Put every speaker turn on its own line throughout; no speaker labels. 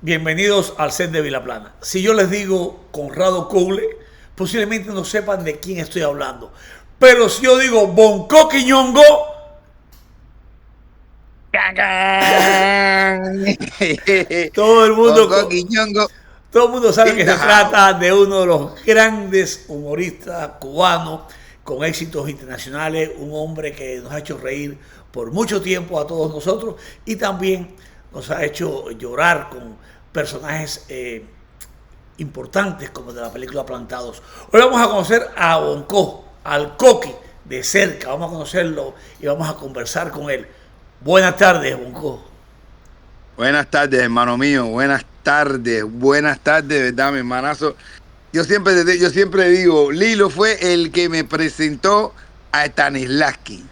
Bienvenidos al set de Vilaplana. Si yo les digo Conrado Coule, posiblemente no sepan de quién estoy hablando. Pero si yo digo Bonco Quiñongo, todo el mundo,
Bongo Quiñongo
todo el mundo sabe
in
que
the
se
house.
trata de uno de los grandes humoristas cubanos con éxitos internacionales, un hombre que nos ha hecho reír por mucho tiempo a todos nosotros y también nos ha hecho llorar con personajes importantes como de la película Plantados. Hoy vamos a conocer a Bonco, al Coqui, de cerca. Vamos a conocerlo y vamos a conversar con él. Buenas tardes, Bonco.
Buenas tardes, hermano mío. Buenas tardes, ¿verdad, mi hermanazo? Yo siempre digo, Lilo fue el que me presentó a Stanislavski.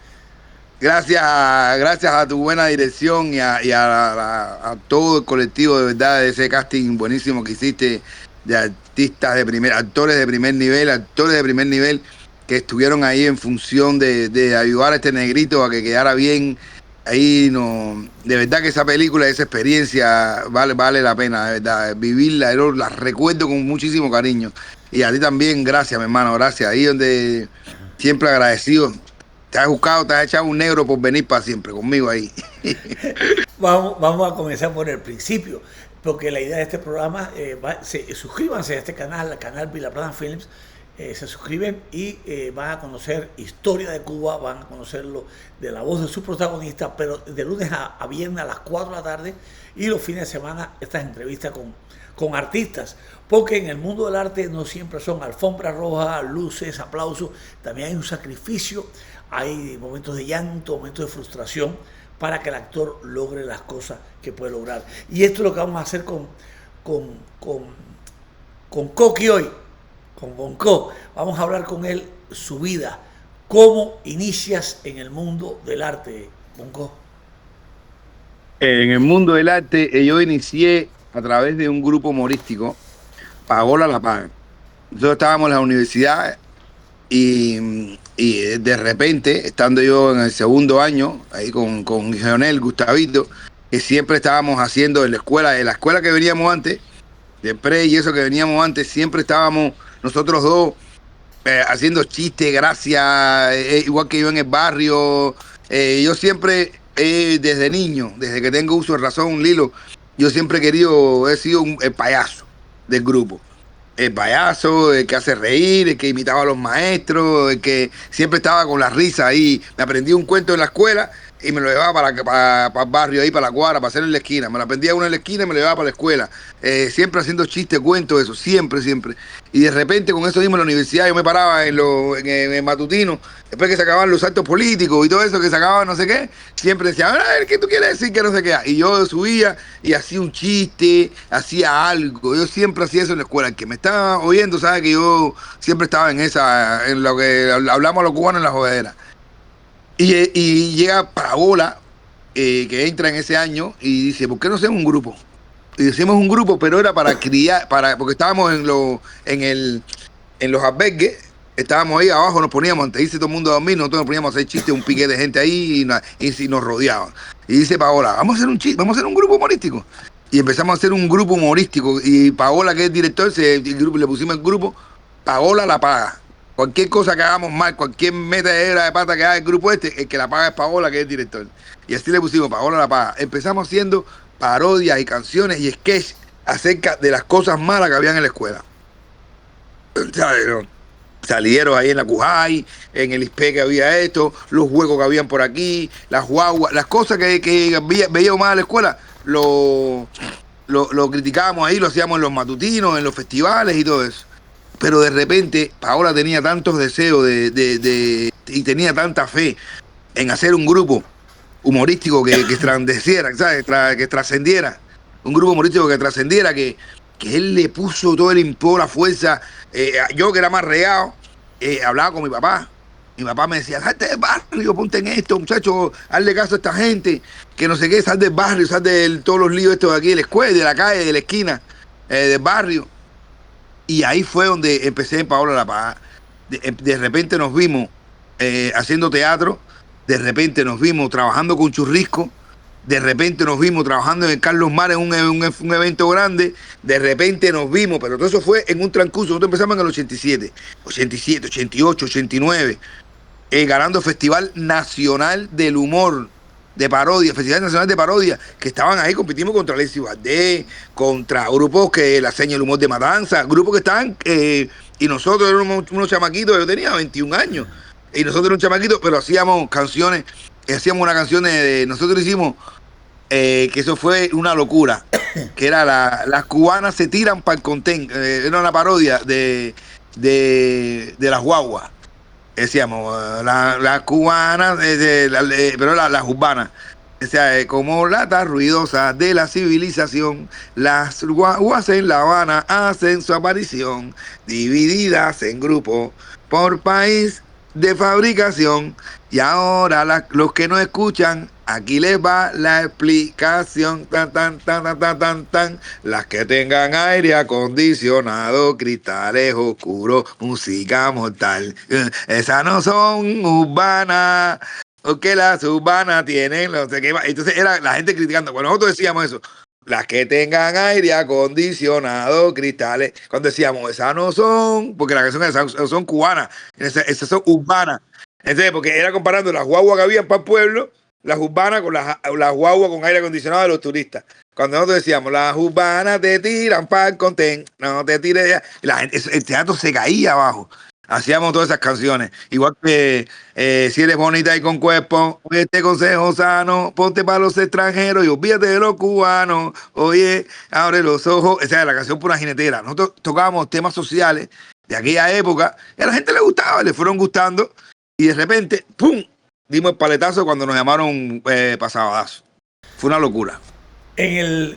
Gracias a tu buena dirección y a todo el colectivo de verdad de ese casting buenísimo que hiciste de artistas de actores de primer nivel que estuvieron ahí en función de ayudar a este negrito a que quedara bien. Ahí no, de verdad que esa película, esa experiencia vale la pena, de verdad, vivirla, yo la recuerdo con muchísimo cariño. Y a ti también, gracias, mi hermano, gracias. Ahí donde siempre agradecido. Te has echado un negro por venir para siempre conmigo ahí.
Vamos a comenzar por el principio, porque la idea de este programa, suscríbanse a este canal, al canal Vilaplana Films, se suscriben y van a conocer historia de Cuba, van a conocerlo de la voz de su protagonista, pero de lunes a viernes a las 4 de la tarde y los fines de semana estas entrevistas con artistas, porque en el mundo del arte no siempre son alfombras rojas, luces, aplausos, también hay un sacrificio, hay momentos de llanto, momentos de frustración para que el actor logre las cosas que puede lograr. Y esto es lo que vamos a hacer con, con, con Coqui hoy, con Bonco. Vamos a hablar con él su vida, cómo inicias en el mundo del arte, Bonco.
En el mundo del arte, yo inicié a través de un grupo humorístico, Pagola La Paga. Nosotros estábamos en la universidad y de repente, estando yo en el segundo año, ahí con Leonel, Gustavito, que siempre estábamos haciendo de la escuela que veníamos antes, de pre y eso que veníamos antes, siempre estábamos nosotros dos haciendo chistes, gracias, igual que yo en el barrio. Yo siempre, desde niño, desde que tengo uso de razón, Lilo, yo siempre he sido el payaso del grupo. El payaso, el que hace reír, el que imitaba a los maestros, el que siempre estaba con la risa ahí. Me aprendí un cuento en la escuela y me lo llevaba para el barrio, ahí para la cuadra, para hacer en la esquina. Me lo aprendía uno en la esquina y me lo llevaba para la escuela. Siempre haciendo chistes, cuentos, eso, siempre, siempre. Y de repente con eso mismo en la universidad yo me paraba en el matutino, después que se acababan los actos políticos y todo eso que se acababa no sé qué, siempre decía, a ver, ¿qué tú quieres decir que no sé qué? Y yo subía y hacía un chiste, hacía algo. Yo siempre hacía eso en la escuela. El que me estaba oyendo sabe que yo siempre estaba en lo que hablamos los cubanos en la jodedera. Y llega Paola, que entra en ese año y dice, ¿por qué no hacemos un grupo? Y hicimos un grupo, pero era para criar, porque estábamos en los albergues, estábamos ahí abajo, nos poníamos, antes de irse todo el mundo a dormir, nosotros nos poníamos a hacer chistes, un pique de gente ahí y nos rodeaban. Y dice Paola, vamos a hacer un chiste, vamos a hacer un grupo humorístico. Y empezamos a hacer un grupo humorístico. Y Paola, que es director, el grupo, le pusimos el grupo Paola La Paga. Cualquier cosa que hagamos mal, cualquier metadera de pata que haga el grupo este, el que la paga es Paola, que es el director. Y así le pusimos Paola La Paga. Empezamos haciendo parodias y canciones y sketch acerca de las cosas malas que habían en la escuela. ¿Sabes? ¿No? Salieron ahí en la Cujay, en el ISPE que había esto, los huecos que habían por aquí, las guaguas, las cosas que veíamos más en la escuela, lo criticábamos ahí, lo hacíamos en los matutinos, en los festivales y todo eso. Pero de repente Paola tenía tantos deseos y tenía tanta fe en hacer un grupo humorístico que trascendiera, ¿sabes? Que trascendiera. Un grupo humorístico que trascendiera, que él le puso todo el impulso, la fuerza. Yo que era más regado, hablaba con mi papá. Mi papá me decía, salte del barrio, ponte en esto, muchachos, hazle caso a esta gente, que no sé qué, sal del barrio, sal de todos los líos estos de aquí, de la escuela, de la calle, de la esquina, del barrio. Y ahí fue donde empecé en Paola La Paz. De repente nos vimos haciendo teatro, de repente nos vimos trabajando con Churrisco, de repente nos vimos trabajando en el Carlos Mar en un evento grande, de repente nos vimos, pero todo eso fue en un transcurso. Nosotros empezamos en el 87, 88, 89, ganando Festival Nacional del Humor de Parodia, Festival Nacional de Parodia, que estaban ahí, competimos contra Alexis Valdés, contra grupos que la seña el humor de Matanza, grupos que estaban, y nosotros éramos unos chamaquitos, yo tenía 21 años, y nosotros éramos chamaquitos, pero hacíamos canciones, hacíamos una canción nosotros hicimos, que eso fue una locura, que era las cubanas se tiran para el contén, era una parodia de las guaguas. Decíamos, las cubanas, pero las urbanas, o sea, como latas ruidosas de la civilización, las guaguas en La Habana hacen su aparición, divididas en grupos por país de fabricación, y ahora los que no escuchan, aquí les va la explicación, tan, tan, tan, tan, tan, tan, tan. Las que tengan aire acondicionado, cristales oscuros, música mortal. Esas no son urbanas, porque las urbanas tienen no sé qué más. Entonces era la gente criticando. Bueno, nosotros decíamos eso. Las que tengan aire acondicionado, cristales. Cuando decíamos, esas no son, porque las canciones son cubanas, esas son urbanas. Entonces, porque era comparando las guaguas que habían para el pueblo, las urbanas con las guaguas con aire acondicionado de los turistas. Cuando nosotros decíamos, las urbanas te tiran para el contén, no te tires ya. El teatro se caía abajo. Hacíamos todas esas canciones. Igual que si eres bonita y con cuerpo, este consejo sano, ponte para los extranjeros y olvídate de los cubanos. Oye, abre los ojos. Esa era la canción por una jinetera. Nosotros tocábamos temas sociales de aquella época y a la gente le gustaba, le fueron gustando. Y de repente, ¡pum!, dimos el paletazo cuando nos llamaron para Sabadazo. Fue una locura.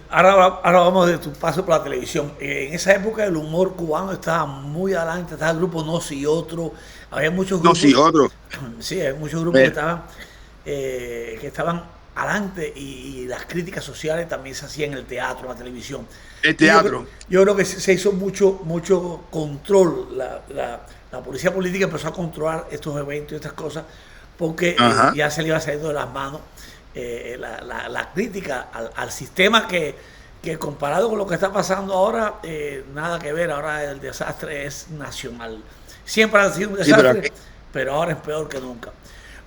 Ahora vamos de tu paso por la televisión. En esa época el humor cubano estaba muy adelante. Estaba el grupo Nos y Otro. Había muchos grupos.
Nos y Otro.
Sí, hay muchos grupos que estaban adelante y las críticas sociales también se hacían en el teatro, en la televisión.
El teatro.
Yo creo que se hizo mucho control. La policía política empezó a controlar estos eventos y estas cosas porque ya se le iba saliendo de las manos la crítica al sistema que comparado con lo que está pasando ahora, nada que ver. Ahora el desastre es nacional. Siempre ha sido un desastre, pero ahora es peor que nunca.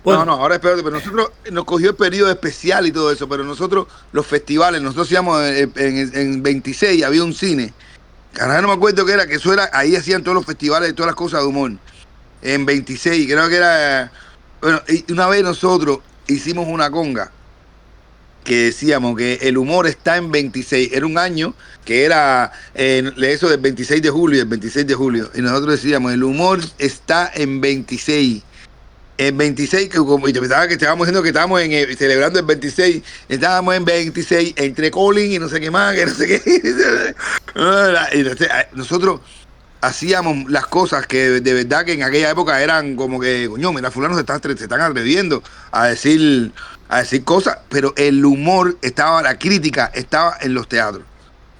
Bueno, no, ahora es peor, pero nosotros nos cogió el periodo especial y todo eso, pero nosotros, los festivales, nosotros íbamos en 26, había un cine, carajo, no me acuerdo qué era, que eso era, ahí hacían todos los festivales y todas las cosas de humor, en 26, creo que era, bueno, y una vez nosotros hicimos una conga, que decíamos que el humor está en 26, era un año que era eso del 26 de julio, el 26 de julio, y nosotros decíamos, el humor está en 26, el 26, y pensaba que estábamos diciendo que estábamos celebrando el 26, estábamos en 26, entre Colin y no sé qué más, que no sé qué. Y nosotros hacíamos las cosas que de verdad que en aquella época eran como que, coño, mira, fulanos se están atreviendo a decir cosas, pero el humor estaba, la crítica estaba en los teatros.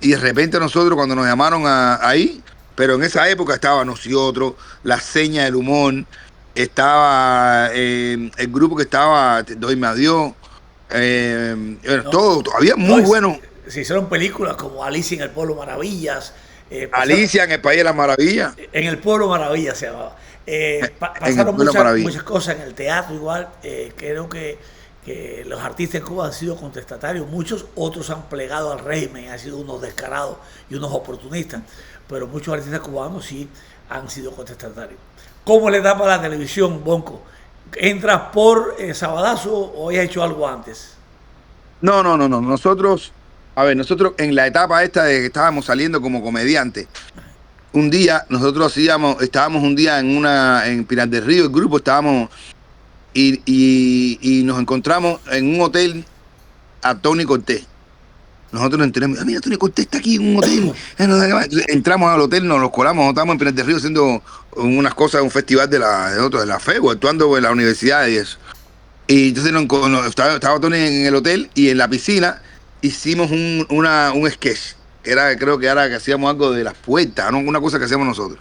Y de repente nosotros cuando nos llamaron ahí, pero en esa época estaba nosotros, la seña del humor, estaba el grupo que estaba Doyme Adiós, todo, todavía muy bueno.
Se hicieron películas como Alicia en el Pueblo Maravillas.
Alicia en el País de las Maravillas.
En el Pueblo Maravillas se llamaba. Pasaron muchas cosas en el teatro igual. Creo que los artistas en Cuba han sido contestatarios. Muchos otros han plegado al régimen, han sido unos descarados y unos oportunistas. Pero muchos artistas cubanos sí han sido contestatarios. ¿Cómo le da para la televisión, Bonco? ¿Entras por Sabadazo o has hecho algo antes?
No. Nosotros en la etapa esta de que estábamos saliendo como comediantes, un día nosotros estábamos un día en Pinar del Río, el grupo estábamos y nos encontramos en un hotel a Tony Cortés. Nosotros nos enteramos, mira, Tony Cortés está aquí en un hotel. Entramos al hotel, nos los colamos, estamos en Pinar del Río haciendo unas cosas, un festival de la FEU, actuando en la universidad y eso. Y entonces estaba Tony en el hotel y en la piscina hicimos un sketch, creo que era que hacíamos algo de las puertas, ¿no? Una cosa que hacíamos nosotros.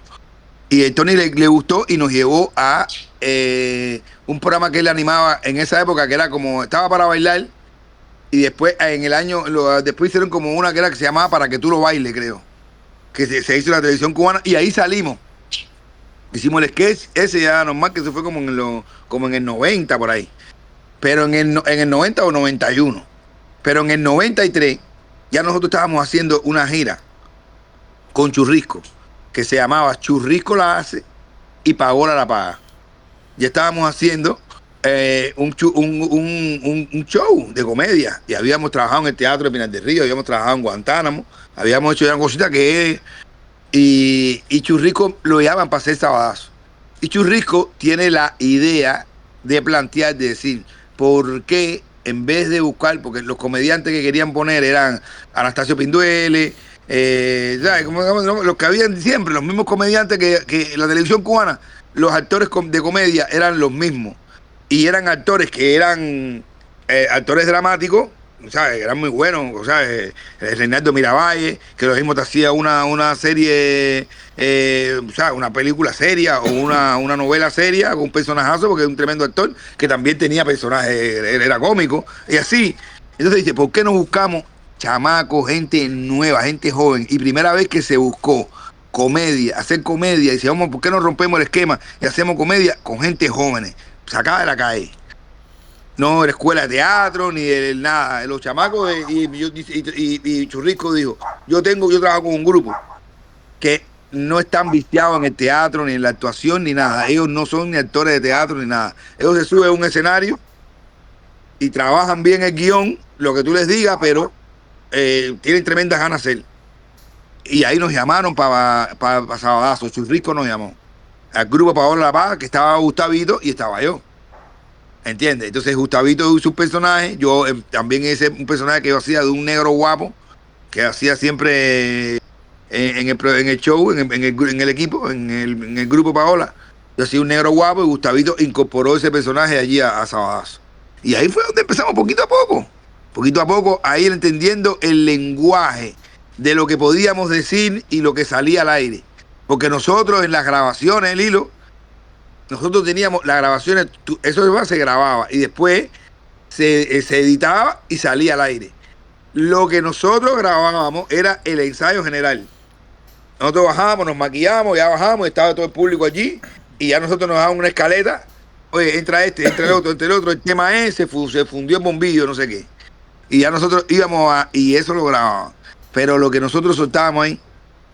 Y a Tony le gustó y nos llevó a un programa que él animaba en esa época, que era como, estaba para bailar, y después en el año, después hicieron como una que era que se llamaba Para que tú lo bailes, creo, que se hizo en la televisión cubana, y ahí salimos. Hicimos el sketch, ese ya normal, que se fue como en el 90 por ahí. Pero en el 90 o 91. Pero en el 93 ya nosotros estábamos haciendo una gira con Churrisco, que se llamaba Churrisco la hace y Paola la paga. Ya estábamos haciendo un show de comedia. Y habíamos trabajado en el Teatro de Pinar del Río, habíamos trabajado en Guantánamo, habíamos hecho ya una cosita que... Y Churrisco lo llaman para hacer Sabadazo. Y Churrisco tiene la idea de plantear, de decir, ¿por qué en vez de buscar, porque los comediantes que querían poner eran Anastasio Pinduele, ¿sabes? Los que habían siempre, los mismos comediantes que la televisión cubana, los actores de comedia eran los mismos. Y eran actores que eran actores dramáticos, ¿sabes? Eran muy buenos, ¿sabes? Reinaldo Miravalle, que lo mismo te hacía una serie, ¿sabes? Una película seria o una novela seria con un personajazo, porque es un tremendo actor que también tenía personajes, era cómico, y así. Entonces dice, ¿por qué no buscamos chamacos, gente nueva, gente joven? Y primera vez que se buscó comedia, hacer comedia, y dice, vamos, ¿por qué no rompemos el esquema y hacemos comedia con gente jóvenes, sacada de la calle? No de la escuela de teatro, ni de nada. Los chamacos, y Churrisco dijo, yo trabajo con un grupo que no están viciados en el teatro, ni en la actuación, ni nada. Ellos no son ni actores de teatro, ni nada. Ellos se suben a un escenario y trabajan bien el guión, lo que tú les digas, pero tienen tremendas ganas de hacer. Y ahí nos llamaron para Sabadazo. Churrisco nos llamó. Al grupo Paola La Paz, que estaba Gustavito y estaba yo. ¿Entiendes? Entonces Gustavito hizo un personaje, yo también hice un personaje que yo hacía de un negro guapo, que hacía siempre en el show, en el equipo, en el grupo Paola. Yo hacía un negro guapo y Gustavito incorporó ese personaje allí a Sabadazo. Y ahí fue donde empezamos poquito a poco, a ir entendiendo el lenguaje de lo que podíamos decir y lo que salía al aire. Porque nosotros en las grabaciones, el hilo, nosotros teníamos las grabaciones, eso se grababa y después se editaba y salía al aire. Lo que nosotros grabábamos era el ensayo general. Nosotros bajábamos, nos maquillábamos, ya bajábamos, estaba todo el público allí y ya nosotros nos dábamos una escaleta. Oye, entra entra el otro, el tema es, se fundió el bombillo, no sé qué. Y ya nosotros íbamos y eso lo grabábamos. Pero lo que nosotros soltábamos ahí,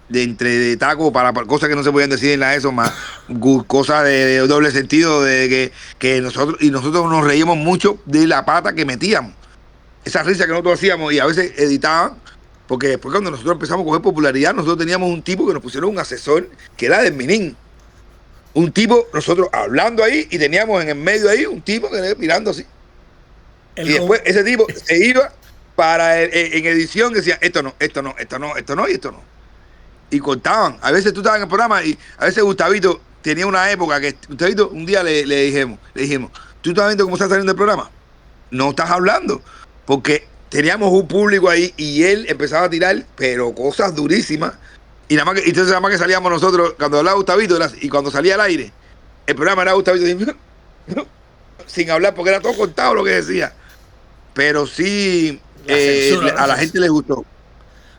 de taco para cosas que no se podían decir en la ESO, más cosas de doble sentido, de que nosotros nos reíamos mucho de la pata que metíamos, esa risa que nosotros hacíamos, y a veces editaban, porque después cuando nosotros empezamos a coger popularidad, nosotros teníamos un tipo que nos pusieron un asesor que era del Minin, un tipo, nosotros hablando ahí y teníamos en el medio ahí un tipo que mirando así, y después ese tipo se iba para en edición, decía esto no, y esto no. Y cortaban. A veces tú estabas en el programa y a veces Gustavito tenía una época que Gustavito un día le dijimos, ¿tú estás viendo cómo está saliendo el programa? No estás hablando. Porque teníamos un público ahí y él empezaba a tirar, pero cosas durísimas. Y entonces nada más que salíamos nosotros, cuando hablaba Gustavito y cuando salía al aire, el programa era Gustavito sin hablar, porque era todo cortado lo que decía. Pero sí, a la gente les gustó.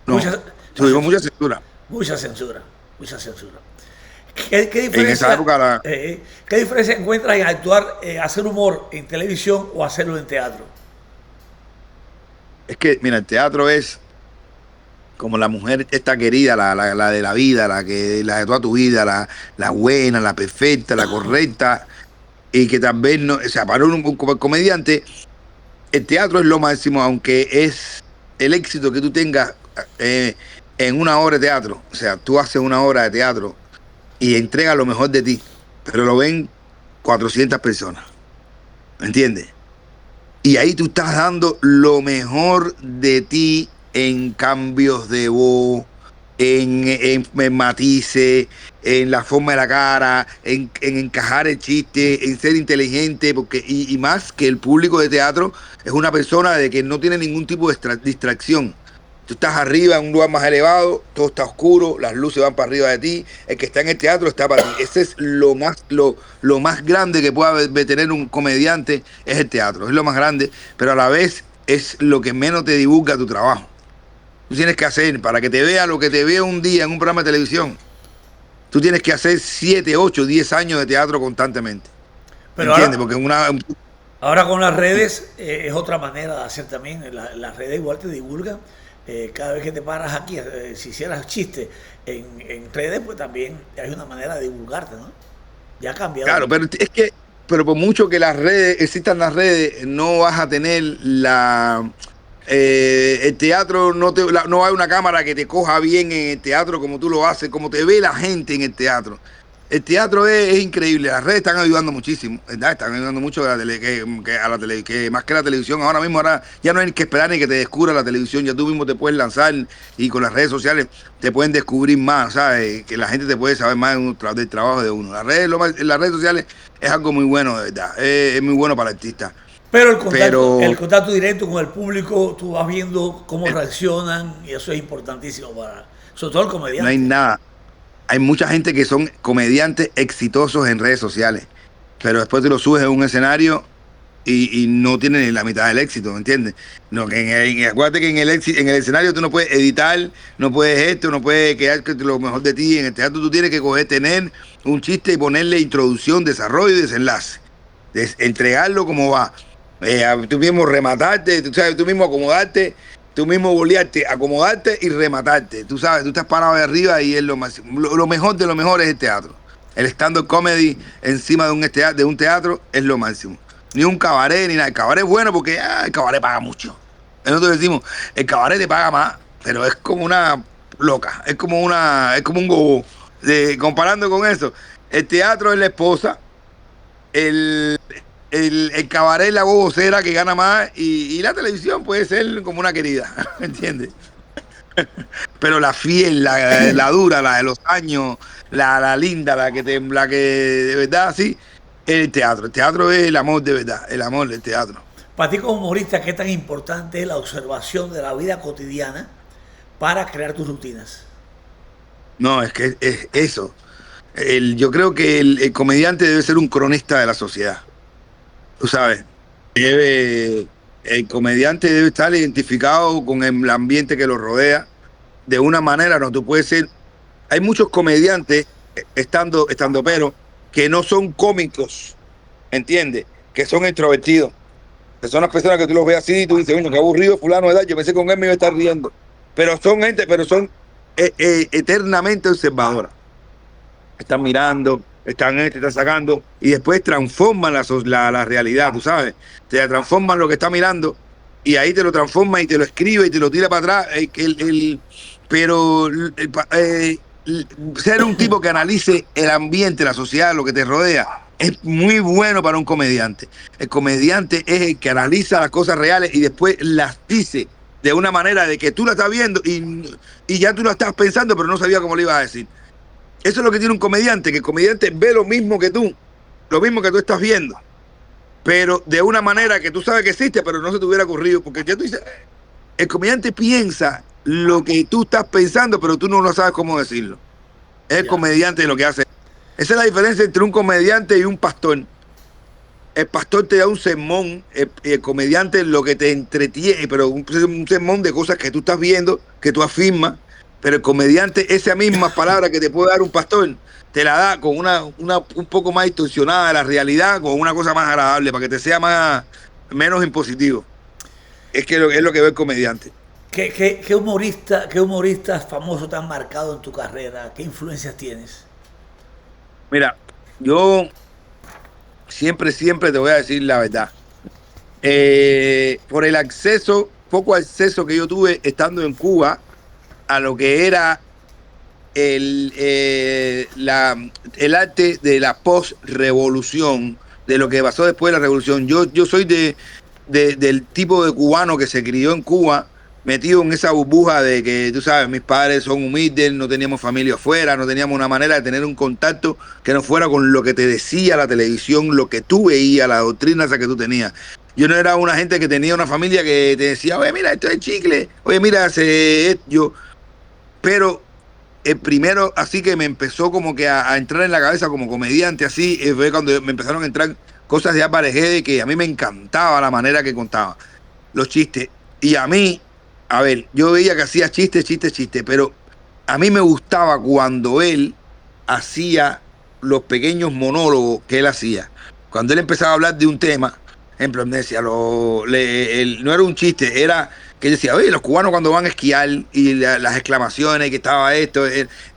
No, tuvimos mucha censura.
Mucha censura. ¿Qué diferencia, en esa época ¿qué diferencia encuentras en actuar, hacer humor en televisión o hacerlo en teatro?
Es que, mira, el teatro es como la mujer esta querida, la de la vida, la de toda tu vida, la buena, la perfecta, la correcta, y que también, no, o sea, para un comediante, el teatro es lo máximo, aunque es el éxito que tú tengas en una obra de teatro. O sea, tú haces una obra de teatro y entregas lo mejor de ti, pero lo ven 400 personas. ¿Me entiendes? Y ahí tú estás dando lo mejor de ti en cambios de voz, en matices, en la forma de la cara, en encajar el chiste, en ser inteligente, porque y más que el público de teatro es una persona de que no tiene ningún tipo de distracción. Tú estás arriba en un lugar más elevado, todo está oscuro, las luces van para arriba de ti, el que está en el teatro está para ti. Ese es lo más grande que pueda tener un comediante, es el teatro, es lo más grande, pero a la vez es lo que menos te divulga tu trabajo. Tú tienes que hacer, para que te vea lo que te vea un día en un programa de televisión, tú tienes que hacer 7, 8, 10 años de teatro constantemente.
Pero
¿Entiendes?
ahora,
Porque
ahora con las redes es otra manera de hacer también. Las redes igual te divulgan. Cada vez que te paras aquí, si hicieras chiste en redes, pues también hay una manera de divulgarte, ¿no? Ya ha cambiado
claro,
mucho.
pero es que, pero por mucho que las redes, existan las redes, no vas a tener el teatro, no hay una cámara que te coja bien en el teatro como tú lo haces, como te ve la gente en el teatro. El teatro es increíble, las redes están ayudando muchísimo, ¿verdad? Están ayudando mucho a la que más que la televisión. Ahora mismo ya no hay que esperar ni que te descubra la televisión, ya tú mismo te puedes lanzar y con las redes sociales te pueden descubrir más, ¿sabes? Que la gente te puede saber más del trabajo de uno. Las redes sociales es algo muy bueno, de verdad, es muy bueno para el artista.
Pero
Pero
el contacto directo con el público, tú vas viendo cómo reaccionan y eso es importantísimo para, sobre todo el
no hay
comediante.
nada. Hay mucha gente que son comediantes exitosos en redes sociales, pero después te lo subes en un escenario y no tienen ni la mitad del éxito, ¿me entiendes? No, acuérdate que en el escenario tú no puedes editar, no puedes no puedes quedar lo mejor de ti. En el teatro tú tienes que tener un chiste y ponerle introducción, desarrollo y desenlace. Entregarlo como va. Tú mismo rematarte, tú sabes, tú mismo acomodarte, tú mismo bolearte, acomodarte y rematarte. Tú sabes, tú estás parado de arriba y es lo máximo. Lo mejor de lo mejor es el teatro. El stand-up comedy encima de un teatro es lo máximo. Ni un cabaret, ni nada. El cabaret es bueno porque el cabaret paga mucho. Nosotros decimos, el cabaret te paga más, pero es como una loca, es como un gobo. Comparando con eso, el teatro es la esposa, el, el cabaret es la gobocera que gana más y la televisión puede ser como una querida, ¿me entiendes? Pero la fiel, la dura, la de los años, la linda, la que de verdad sí, es el teatro. El teatro es el amor de verdad, el amor del teatro.
Para ti como humorista, ¿qué tan importante es la observación de la vida cotidiana para crear tus rutinas?
No, es que es eso. Yo creo que el comediante debe ser un cronista de la sociedad. Tú sabes, el comediante debe estar identificado con el ambiente que lo rodea. De una manera, no, tú puedes ser. Hay muchos comediantes, estando pero, que no son cómicos, ¿entiendes? Que son extrovertidos. Que son las personas que tú los ves así y tú dices, bueno, qué aburrido fulano de edad, yo pensé con él me iba a estar riendo. Pero son eternamente observadoras. Están mirando, están sacando, y después transforman la realidad, tú sabes. Te transforman lo que está mirando, y ahí te lo transforma y te lo escribe y te lo tira para atrás. Pero ser un tipo que analice el ambiente, la sociedad, lo que te rodea, es muy bueno para un comediante. El comediante es el que analiza las cosas reales y después las dice de una manera de que tú la estás viendo y ya tú la estás pensando, pero no sabía cómo lo ibas a decir. Eso es lo que tiene un comediante, que el comediante ve lo mismo que tú estás viendo, pero de una manera que tú sabes que existe, pero no se te hubiera ocurrido, porque ya tú dices, el comediante piensa lo que tú estás pensando, pero tú no lo sabes cómo decirlo. Es el
Ya.
comediante lo que hace. Esa es la diferencia entre un comediante y un pastor. El pastor te da un sermón, el comediante lo que te entretiene, pero un sermón de cosas que tú estás viendo, que tú afirmas, pero el comediante, esa misma palabra que te puede dar un pastor, te la da con un poco más distorsionada de la realidad, con una cosa más agradable, para que te sea menos impositivo. Es lo que ve el comediante.
Qué humoristas famosos te han marcado en tu carrera? ¿Qué influencias tienes?
Mira, yo siempre te voy a decir la verdad. Por el poco acceso que yo tuve estando en Cuba a lo que era el arte de la post-revolución, de lo que pasó después de la revolución. Yo soy del tipo de cubano que se crió en Cuba, metido en esa burbuja de que, tú sabes, mis padres son humildes, no teníamos familia afuera, no teníamos una manera de tener un contacto que no fuera con lo que te decía la televisión, lo que tú veías, la doctrina esa que tú tenías. Yo no era una gente que tenía una familia que te decía, oye, mira, esto es chicle, oye, mira, pero el primero así que me empezó como que a entrar en la cabeza como comediante, así, fue cuando me empezaron a entrar cosas de Álvarez Guedes que a mí me encantaba la manera que contaba. los chistes. Y a mí, a ver, yo veía que hacía chistes, pero a mí me gustaba cuando él hacía los pequeños monólogos que él hacía. Cuando él empezaba a hablar de un tema, ejemplo, me decía, no era un chiste, era que decía, oye, los cubanos cuando van a esquiar y las exclamaciones, que estaba esto,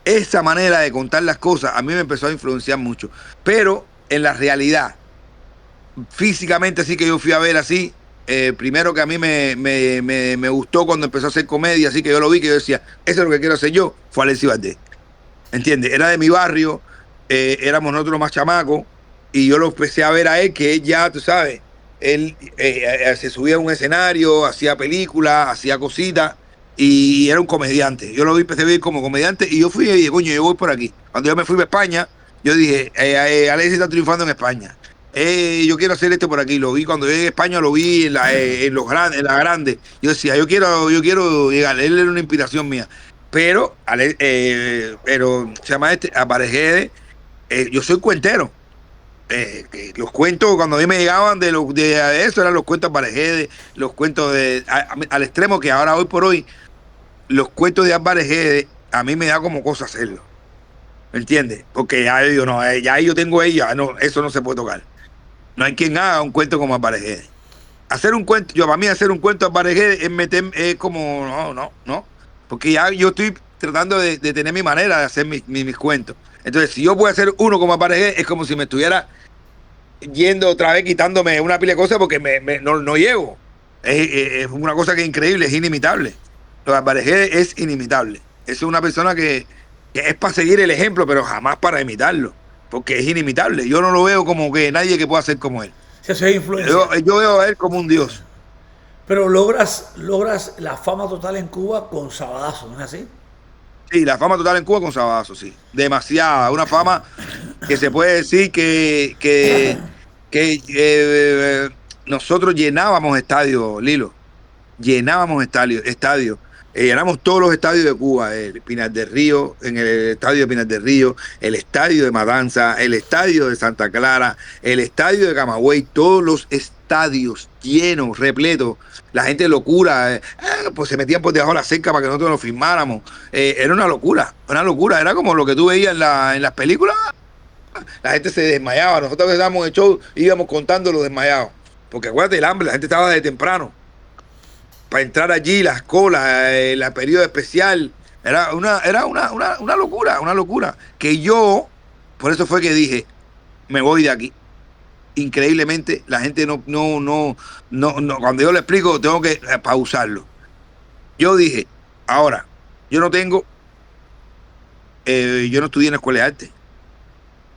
esa manera de contar las cosas a mí me empezó a influenciar mucho. Pero en la realidad, físicamente así que yo fui a ver así, primero que a mí me gustó cuando empezó a hacer comedia, así que yo lo vi, que yo decía, eso es lo que quiero hacer yo, fue Alexis Valdés. ¿Entiendes? Era de mi barrio, éramos nosotros más chamacos, y yo lo empecé a ver a él, que él ya, tú sabes, él se subía a un escenario, hacía películas, hacía cositas, y era un comediante. Yo lo vi, empecé a ver como comediante, y yo fui y dije, coño, yo voy por aquí. Cuando yo me fui a España, yo dije, Alexis está triunfando en España. Yo quiero hacer esto por aquí. Lo vi cuando llegué a España, lo vi en los grandes, en la grande. Yo decía, yo quiero llegar. Él era una inspiración mía. Pero se llama Aparejede, yo soy cuentero. Los cuentos cuando a mí me llegaban de eso eran los cuentos Aparejede, los cuentos al extremo que ahora hoy por hoy los cuentos de Aparejede a mí me da como cosa hacerlo. ¿Me entiendes? Porque ya yo no, ya yo tengo ella, no, eso no se puede tocar. No hay quien haga un cuento como Aparejede. Hacer un cuento, para mí hacer un cuento Aparejede es como, no. Porque ya yo estoy tratando de tener mi manera de hacer mis cuentos. Entonces, si yo puedo hacer uno como Aparejede, es como si me estuviera yendo otra vez quitándome una pila de cosas porque no llego. Es una cosa que es increíble, es inimitable. Lo de Aparejede es inimitable. Es una persona que es para seguir el ejemplo, pero jamás para imitarlo. Porque es inimitable. Yo no lo veo como que nadie que pueda ser como él.
Eso es influencia.
Yo veo a él como un dios.
Pero logras la fama total en Cuba con Sabadazo, ¿no es así?
Sí, la fama total en Cuba con Sabadazo, sí. Demasiada. Una fama que se puede decir que nosotros llenábamos estadios, Lilo. Llenábamos estadios. Llenamos todos los estadios de Cuba, el Pinar del Río, en el estadio de Pinar del Río, el estadio de Matanza, el estadio de Santa Clara, el estadio de Camagüey, todos los estadios llenos, repletos. La gente locura, pues se metían por debajo de la cerca para que nosotros lo firmáramos. Era una locura, era como lo que tú veías en las películas. La gente se desmayaba, nosotros que estábamos en el show íbamos contando los desmayados. Porque acuérdate el hambre, la gente estaba de temprano. Para entrar allí, las colas, la periodo especial, era una locura. Que yo, por eso fue que dije, me voy de aquí. Increíblemente, la gente no, cuando yo le explico, tengo que pausarlo. Yo dije, ahora, yo no estudié en la escuela de arte.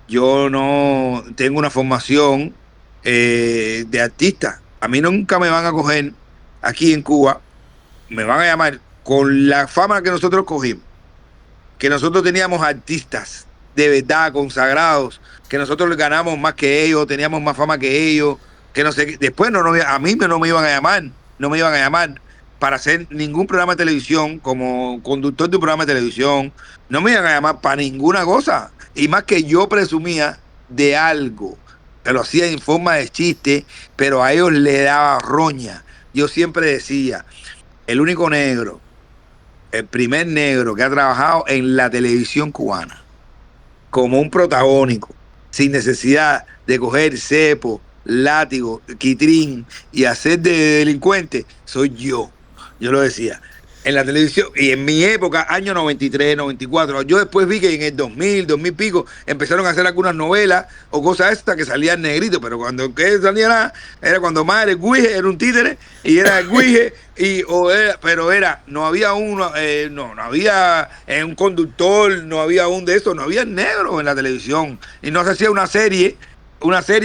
Yo no tengo una formación de artista. A mí nunca me van a coger aquí en Cuba, me van a llamar con la fama que nosotros cogimos, que nosotros teníamos artistas de verdad consagrados, que nosotros les ganamos más que ellos, teníamos más fama que ellos, que no sé, después a mí no me iban a llamar para hacer ningún programa de televisión, como conductor de un programa de televisión, no me iban a llamar para ninguna cosa, y más que yo presumía de algo, que lo hacía en forma de chiste, pero a ellos le daba roña. Yo siempre decía, el único negro, el primer negro que ha trabajado en la televisión cubana, como un protagónico, sin necesidad de coger cepo, látigo, quitrín y hacer de delincuente, soy yo. Yo lo decía. En la televisión, y en mi época, año 93, 94, yo después vi que en el 2000 pico, empezaron a hacer algunas novelas o cosas estas que salían negritos, pero cuando salía nada, era cuando más era el Guije, era un títere, y era el Guije, no había uno, no había un conductor, no había un de esos, no había negros en la televisión, y no se hacía una serie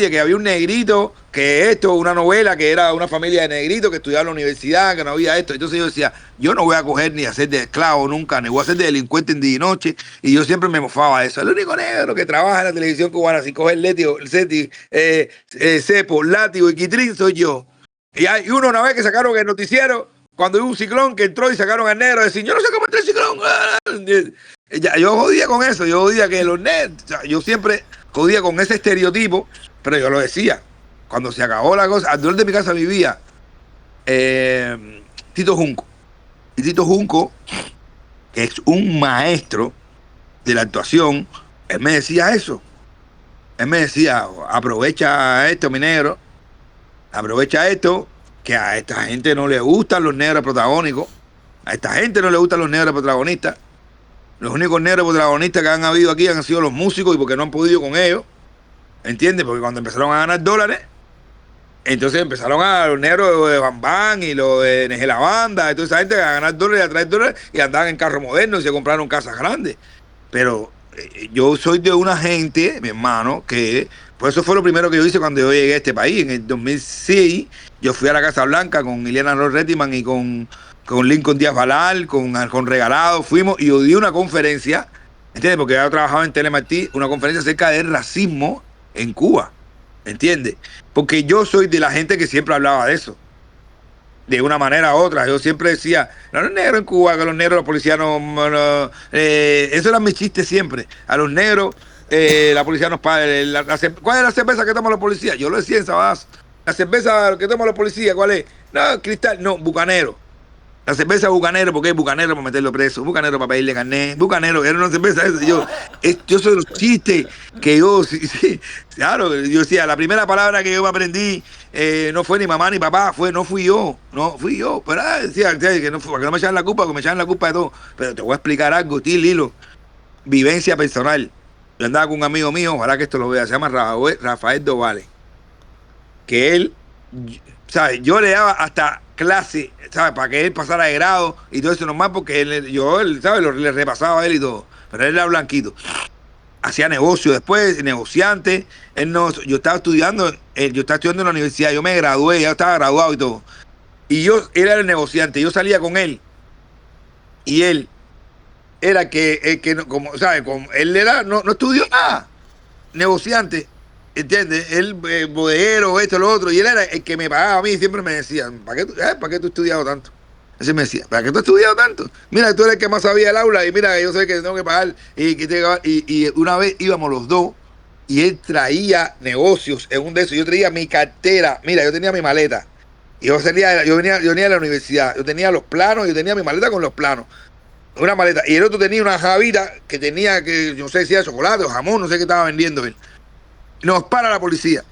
que había un negrito, que una novela que era una familia de negritos que estudiaba en la universidad, que no había esto. Entonces yo decía, yo no voy a coger ni a hacer de esclavo nunca, ni voy a hacer de delincuente en día y noche, y yo siempre me mofaba de eso. El único negro que trabaja en la televisión cubana sin coger cepo, látigo y quitrín soy yo. Y hay una vez que sacaron el noticiero, cuando hubo un ciclón que entró y sacaron al negro, decir, yo no sé cómo entró el ciclón. Yo jodía con eso, yo jodía que los negros, yo siempre jodía con ese estereotipo, pero yo lo decía. Cuando se acabó la cosa, alrededor de mi casa vivía Tito Junco. Y Tito Junco, que es un maestro de la actuación, él me decía eso. Él me decía, aprovecha esto, mi negro, aprovecha esto, que a esta gente no le gustan los negros protagónicos, a esta gente no le gustan los negros protagonistas. Los únicos negros protagonistas que han habido aquí han sido los músicos y porque no han podido con ellos, ¿entiendes? Porque cuando empezaron a ganar dólares, entonces empezaron a los negros de Bam Bam y los de Neje la Banda, entonces esa gente a ganar dólares, a traer dólares y andaban en carros modernos y se compraron casas grandes. Pero yo soy de una gente, mi hermano, que por eso fue lo primero que yo hice cuando yo llegué a este país. En el 2006 yo fui a la Casa Blanca con Ileana Retiman y con Lincoln Díaz Balal, con Regalado, fuimos y yo di una conferencia, ¿entiendes? Porque yo trabajaba en Telemartí, una conferencia acerca del racismo en Cuba, ¿entiendes? Porque yo soy de la gente que siempre hablaba de eso, de una manera u otra. Yo siempre decía, no, los negros en Cuba, que los negros, los policías no eso era mi chiste siempre. A los negros, la policía nos paga. ¿Cuál es la cerveza que toman los policías? Yo lo decía en Sabadazo. La cerveza que toman los policías, ¿cuál es? No, Cristal, no, Bucanero. La cerveza Bucanero, porque es Bucanero para meterlo preso, Bucanero para pedirle carnet, Bucanero, era una cerveza esa. Yo soy los chistes que yo, sí, claro, yo decía, la primera palabra que yo me aprendí no fue ni mamá ni papá, no fui yo, pero decía que no fue, para que no me echaran la culpa, porque me echaran la culpa de todo. Pero te voy a explicar algo, Lilo, vivencia personal. Yo andaba con un amigo mío, ojalá que esto lo vea, se llama Rafael Dovale, que él, ¿sabes? Yo le daba hasta clase, ¿sabes? Para que él pasara de grado y todo eso normal, porque él ¿sabes? Le repasaba a él y todo. Pero él era blanquito. Hacía negocio después, negociante. Yo estaba estudiando en la universidad, yo me gradué, ya estaba graduado y todo. Y él era el negociante, yo salía con él. Y él era que como, ¿sabes? Él era, no estudió nada. Negociante. ¿Entiendes? Él, bodeguero, esto, lo otro, y él era el que me pagaba a mí y siempre me decía, ¿para qué tú has estudiado tanto? Ese me decía, ¿para qué tú has estudiado tanto? Mira, tú eres el que más sabía el aula y mira, yo sé que tengo que pagar. Y una vez íbamos los dos y él traía negocios en un de esos. Yo traía mi cartera, mira, yo tenía mi maleta. Y yo venía de la universidad, yo tenía los planos, yo tenía mi maleta con los planos. Una maleta. Y el otro tenía una javita que tenía, que yo no sé si era chocolate o jamón, no sé qué estaba vendiendo él. Nos para la policía.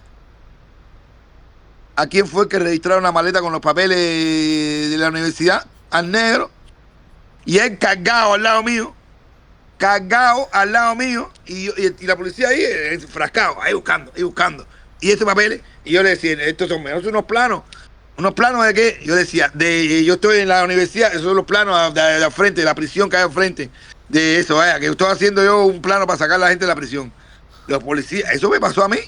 ¿A quién fue el que registraron la maleta con los papeles de la universidad? Al negro. Y él cargado al lado mío. Y la policía ahí, enfrascado, ahí buscando. Y estos papeles, y yo le decía, estos son unos planos. ¿Unos planos de qué? Yo decía, yo estoy en la universidad, esos son los planos de frente, de la prisión que hay al frente. De eso, vaya, que estoy haciendo yo un plano para sacar a la gente de la prisión. Los policías, eso me pasó a mí.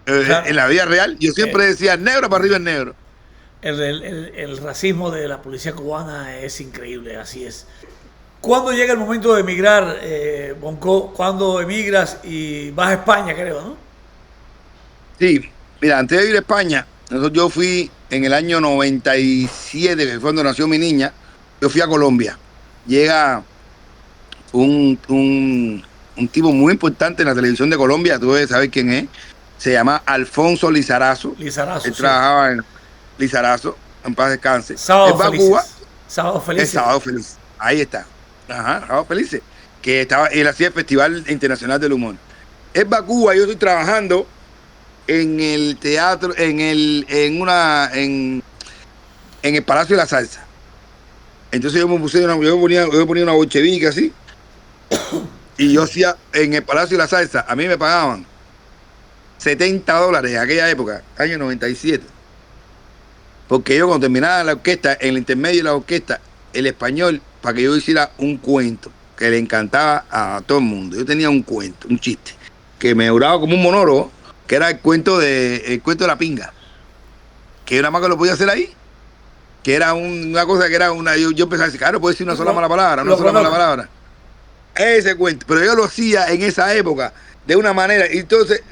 Claro. En la vida real, yo siempre decía, negro para arriba es negro.
El racismo de la policía cubana es increíble, así es. ¿Cuándo llega el momento de emigrar, Bonco? ¿Cuándo emigras y vas a España, creo, no?
Sí, mira, antes de ir a España, yo fui en el año 97, que fue cuando nació mi niña, yo fui a Colombia. Llega un tipo muy importante en la televisión de Colombia, tú debes saber quién es. Se llama Alfonso Lizarazo. Él trabajaba en Lizarazo, en paz descanse.
Sábado Felices.
Cuba.
Sábado Felices.
Sábado Felices. Ahí está. Ajá, Sábado Felices. Que él hacía el Festival Internacional del Humor. Él va a Cuba, yo estoy trabajando en el teatro, en el Palacio de la Salsa. Entonces yo ponía una bolchevique así. Y yo hacía en el Palacio de la Salsa, a mí me pagaban $70 en aquella época, año 97. Porque yo cuando terminaba la orquesta, en el intermedio de la orquesta, el español, para que yo hiciera un cuento que le encantaba a todo el mundo. Yo tenía un cuento, un chiste, que me duraba como un monólogo, que era el cuento de la pinga. Que nada más que lo podía hacer ahí. Que era una cosa que era una... Yo empecé a decir, claro, puedo decir una sola mala palabra. Ese cuento. Pero yo lo hacía en esa época de una manera. Y entonces,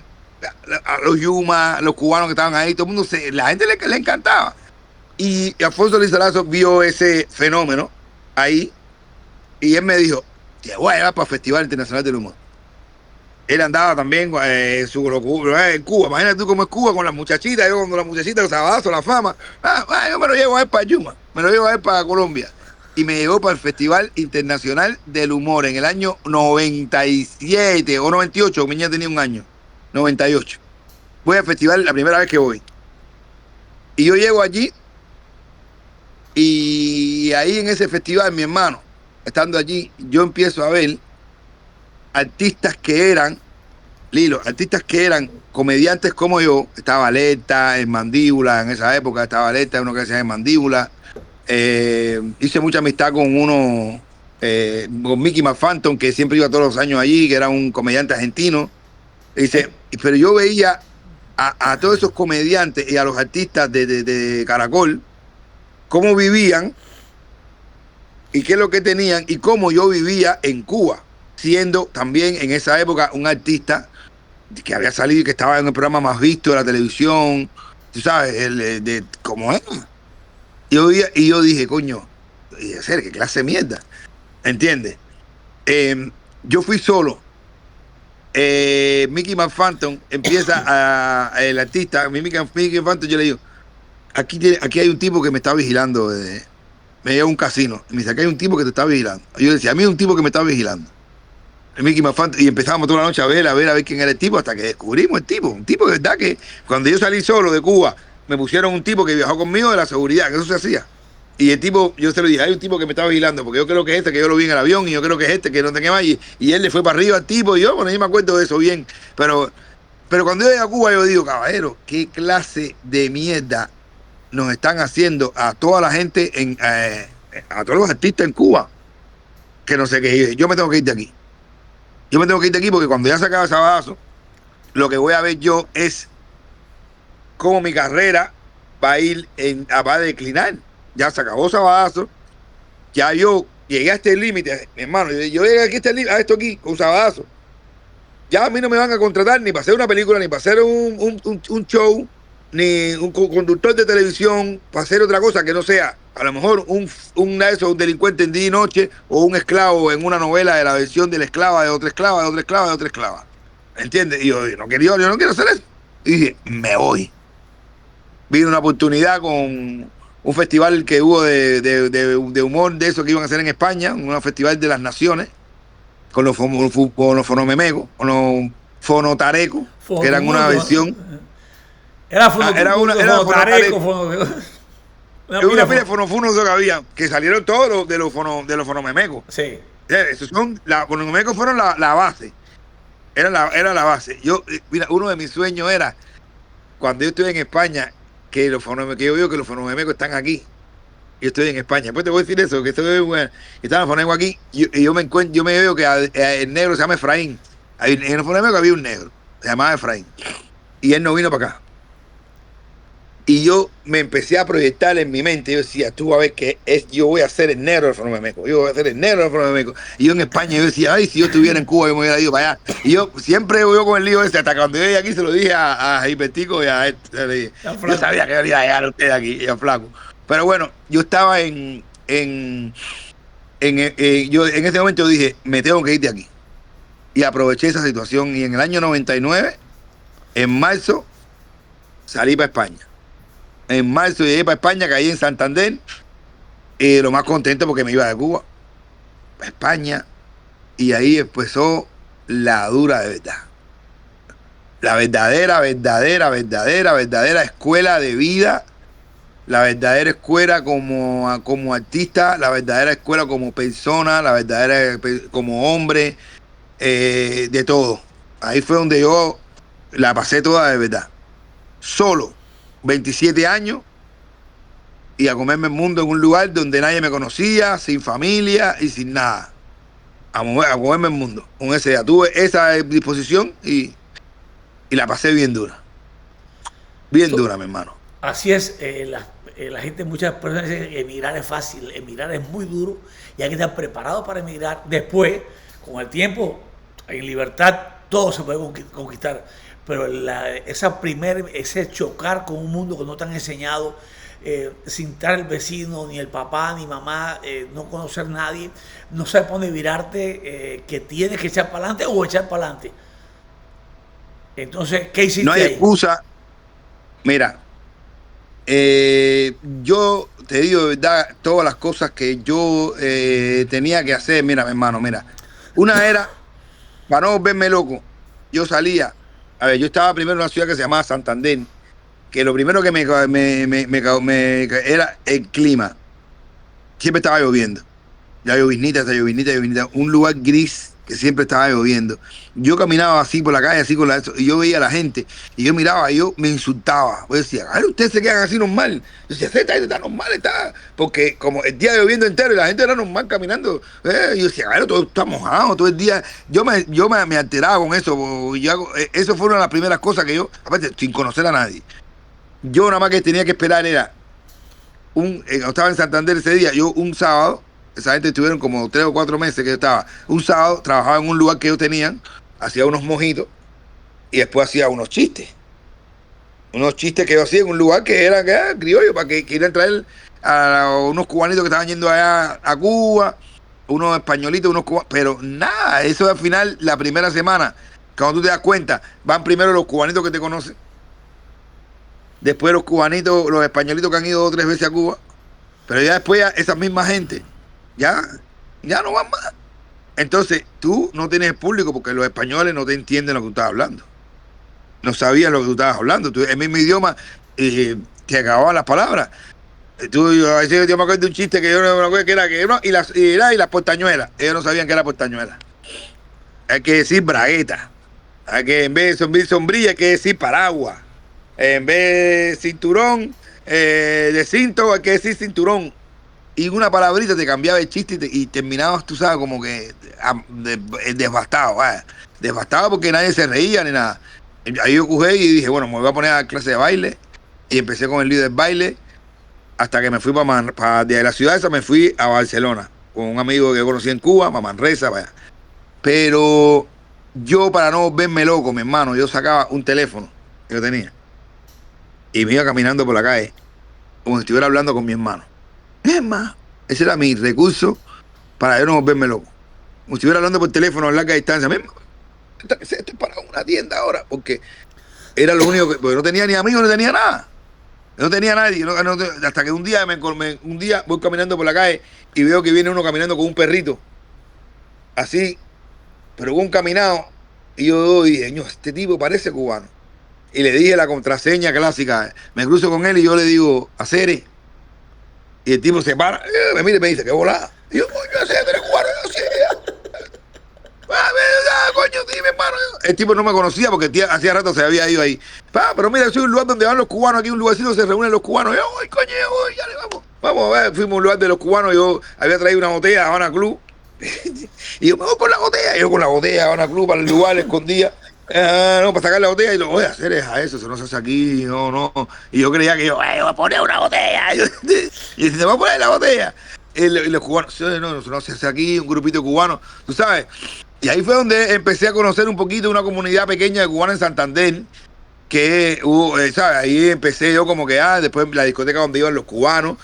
a los Yuma, los cubanos que estaban ahí, todo el mundo, la gente le encantaba. Y Alfonso Lizarazo vio ese fenómeno ahí. Y él me dijo, te voy a llevar para el Festival Internacional del Humor. Él andaba también su locura en Cuba. Imagínate tú cómo es Cuba con las muchachitas. Yo cuando las muchachitas, los sabazos, la fama. Yo me lo llevo a ver para Yuma, me lo llevo a ver para Colombia. Y me llevó para el Festival Internacional del Humor en el año 97 o 98. Mi niña tenía un año. 98. Voy al festival la primera vez que voy. Y yo llego allí y ahí en ese festival, mi hermano, estando allí, yo empiezo a ver artistas que eran, Lilo, artistas que eran comediantes como yo. Estaba Alerta, en Mandíbula, en esa época estaba Alerta, uno que se llama en Mandíbula. Hice mucha amistad con uno, con Mickey McPhantom, que siempre iba todos los años allí, que era un comediante argentino. Dice, pero yo veía a todos esos comediantes y a los artistas de Caracol, cómo vivían y qué es lo que tenían y cómo yo vivía en Cuba, siendo también en esa época un artista que había salido y que estaba en el programa más visto de la televisión, tú sabes, cómo era. Y yo dije, coño, qué clase de mierda, ¿entiendes? Yo fui solo. Mickey McPhantom empieza el artista, Mickey McPhantom, yo le digo, aquí hay un tipo que me está vigilando, me lleva a un casino, y me dice, aquí hay un tipo que te está vigilando. Yo le decía, a mí hay un tipo que me está vigilando. El Mickey McPhantom, y empezábamos toda la noche a ver quién era el tipo, hasta que descubrimos el tipo, un tipo de verdad que cuando yo salí solo de Cuba, me pusieron un tipo que viajó conmigo de la seguridad, que eso se hacía. Y el tipo, yo se lo dije, hay un tipo que me está vigilando, porque yo creo que es este, que yo lo vi en el avión, y yo creo que es este, que no tenía más, y él le fue para arriba al tipo, y yo, bueno, yo me acuerdo de eso bien, pero cuando yo llegué a Cuba, yo digo, caballero, qué clase de mierda nos están haciendo a toda la gente, a todos los artistas en Cuba, que no sé qué, yo me tengo que ir de aquí. Yo me tengo que ir de aquí porque cuando ya se acaba Sabadazo, lo que voy a ver yo es cómo mi carrera va a declinar. Ya se acabó Sabadazo, ya yo llegué a este límite, mi hermano, yo llegué aquí a esto aquí, con Sabadazo. Ya a mí no me van a contratar ni para hacer una película, ni para hacer un show, ni un conductor de televisión, para hacer otra cosa que no sea, a lo mejor un delincuente en día y noche, o un esclavo en una novela de la versión de la esclava, de otra esclava, de otra esclava, de otra esclava. ¿Entiendes? Y yo no quiero hacer eso. Y dije, me voy. Vi una oportunidad con un festival que hubo de humor de eso que iban a hacer en España, un festival de las naciones, con los fonomemecos, con los fonotarecos, que eran una versión.
Era
fonotareco.
Una
Una pila de fonofunos que había, que salieron todos de los fonomemecos.
Sí.
Esos los fonomemecos fueron la base. Era la base. Mira, uno de mis sueños era, cuando yo estoy en España, que yo veo que los fonomemecos están aquí. Yo estoy en España. Después te voy a decir eso, que están los fonomemecos aquí, y yo me veo que el negro se llama Efraín. En el fonomeco había un negro, se llamaba Efraín. Y él no vino para acá. Y yo me empecé a proyectar en mi mente. Yo decía, tú a ver yo voy a ser el negro del fonomeco. Yo voy a ser el negro del fonomeco. Y yo en España, yo decía, ay, si yo estuviera en Cuba, yo me hubiera ido para allá. Y yo siempre voy con el lío ese. Hasta cuando yo llegué aquí, se lo dije a Hipertico y a él. Yo sabía que venía a llegar usted aquí, y a Flaco. Pero bueno, yo estaba yo en ese momento dije, me tengo que ir de aquí. Y aproveché esa situación. Y en el año 99, en marzo, salí para España. En marzo llegué para España, caí en Santander, lo más contento porque me iba de Cuba a España, y ahí empezó la dura de verdad. La verdadera escuela de vida, la verdadera escuela como artista, la verdadera escuela como persona, la verdadera como hombre, de todo. Ahí fue donde yo la pasé toda de verdad. Solo. 27 años y a comerme el mundo en un lugar donde nadie me conocía, sin familia y sin nada. A comerme el mundo. Con ese día tuve esa disposición y la pasé bien dura. Bien dura, mi hermano.
Así es, la gente, muchas personas dicen que emigrar es fácil, emigrar es muy duro y hay que estar preparado para emigrar. Después, con el tiempo, en libertad, todo se puede conquistar. Pero ese chocar con un mundo que no te han enseñado, sin estar el vecino, ni el papá, ni mamá, no conocer a nadie, no saber para dónde virarte, que tienes que echar para adelante o echar para adelante. Entonces, ¿qué
No
hiciste
hay
ahí?
excusa. Mira, yo te digo de verdad todas las cosas que yo tenía que hacer. Mira, mi hermano, mira. Una era, para no volverme loco, yo salía. A ver, yo estaba primero en una ciudad que se llamaba Santander, que lo primero que era el clima. Siempre estaba lloviendo. Ya lloviznita, hasta lloviznita, lloviznita. Un lugar gris que siempre estaba lloviendo. Yo caminaba así por la calle, así con y yo veía a la gente, y yo miraba, y yo me insultaba. Yo decía, a ver, ustedes se quedan así normal. Yo decía, esta gente está normal, está. Porque como el día lloviendo entero y la gente era normal caminando. Yo decía, a ver, todo está mojado todo el día. Me alteraba con eso. Eso fue una de las primeras cosas que yo, aparte, sin conocer a nadie. Yo nada más que tenía que esperar era estaba en Santander ese día, yo un sábado, esa gente estuvieron como 3 o 4 meses que yo estaba, un sábado trabajaba en un lugar que ellos tenían, hacía unos mojitos y después hacía unos chistes que yo hacía en un lugar que era criollo, para que querían traer a unos cubanitos que estaban yendo allá a Cuba, unos españolitos, unos cubanos, pero nada, eso al final, la primera semana, cuando tú te das cuenta, van primero los cubanitos que te conocen, después los cubanitos, los españolitos que han ido 2 o 3 veces a Cuba, pero ya después esa misma gente ya, ya no van más. Entonces tú no tienes público porque los españoles no te entienden lo que tú estás hablando. No sabían lo que tú estabas hablando. Tú, el mismo idioma te acababan las palabras. A veces yo me acuerdo de un chiste que yo no me acuerdo que era y las portañuelas. Ellos no sabían que era portañuela. Hay que decir bragueta. Hay que en vez de sombrilla hay que decir paraguas. En vez de cinturón, de cinto, hay que decir cinturón. Y una palabrita te cambiaba el chiste y terminabas, tú sabes, como que devastado. Devastado porque nadie se reía ni nada. Ahí yo cogí y dije, bueno, me voy a poner a clase de baile. Y empecé con el líder del baile hasta que me fui de la ciudad esa, me fui a Barcelona con un amigo que yo conocí en Cuba, para Manresa, vaya. Pero yo, para no verme loco, mi hermano, yo sacaba un teléfono que yo tenía y me iba caminando por la calle como si estuviera hablando con mi hermano. Es más, ese era mi recurso para yo no volverme loco. Como si estuviera hablando por teléfono a larga distancia. Esto es para una tienda ahora, porque era lo único que... Porque no tenía ni amigos, no tenía nada. No tenía nadie. Hasta que un día voy caminando por la calle y veo que viene uno caminando con un perrito. Así, pero con un caminado. Y yo dije, no, este tipo parece cubano. Y le dije la contraseña clásica. Me cruzo con él y yo le digo, Acere. Y el tipo se para, me mira y me dice, qué volada. Y yo, coño, ese eres cubano, yo sí. Coño, sí, mi hermano. El tipo no me conocía porque el tía hacía rato se había ido ahí. Pero mira, soy un lugar donde van los cubanos, aquí un lugarcito donde se reúnen los cubanos. Yo, coño, ya le vamos. Vamos a ver, fuimos a un lugar de los cubanos, yo había traído una botella de Habana Club. Y yo me voy con la botella, yo con la botella de Habana Club para el lugar, escondía. No, para sacar la botella y lo voy a hacer es a eso no se hace aquí, no. Y yo creía que yo voy a poner una botella. Y se va a poner la botella. Y los cubanos, no se hace aquí, un grupito cubano, tú sabes. Y ahí fue donde empecé a conocer un poquito una comunidad pequeña de cubanos en Santander, que hubo, ¿sabes? Ahí empecé yo como que, después la discoteca donde iban los cubanos,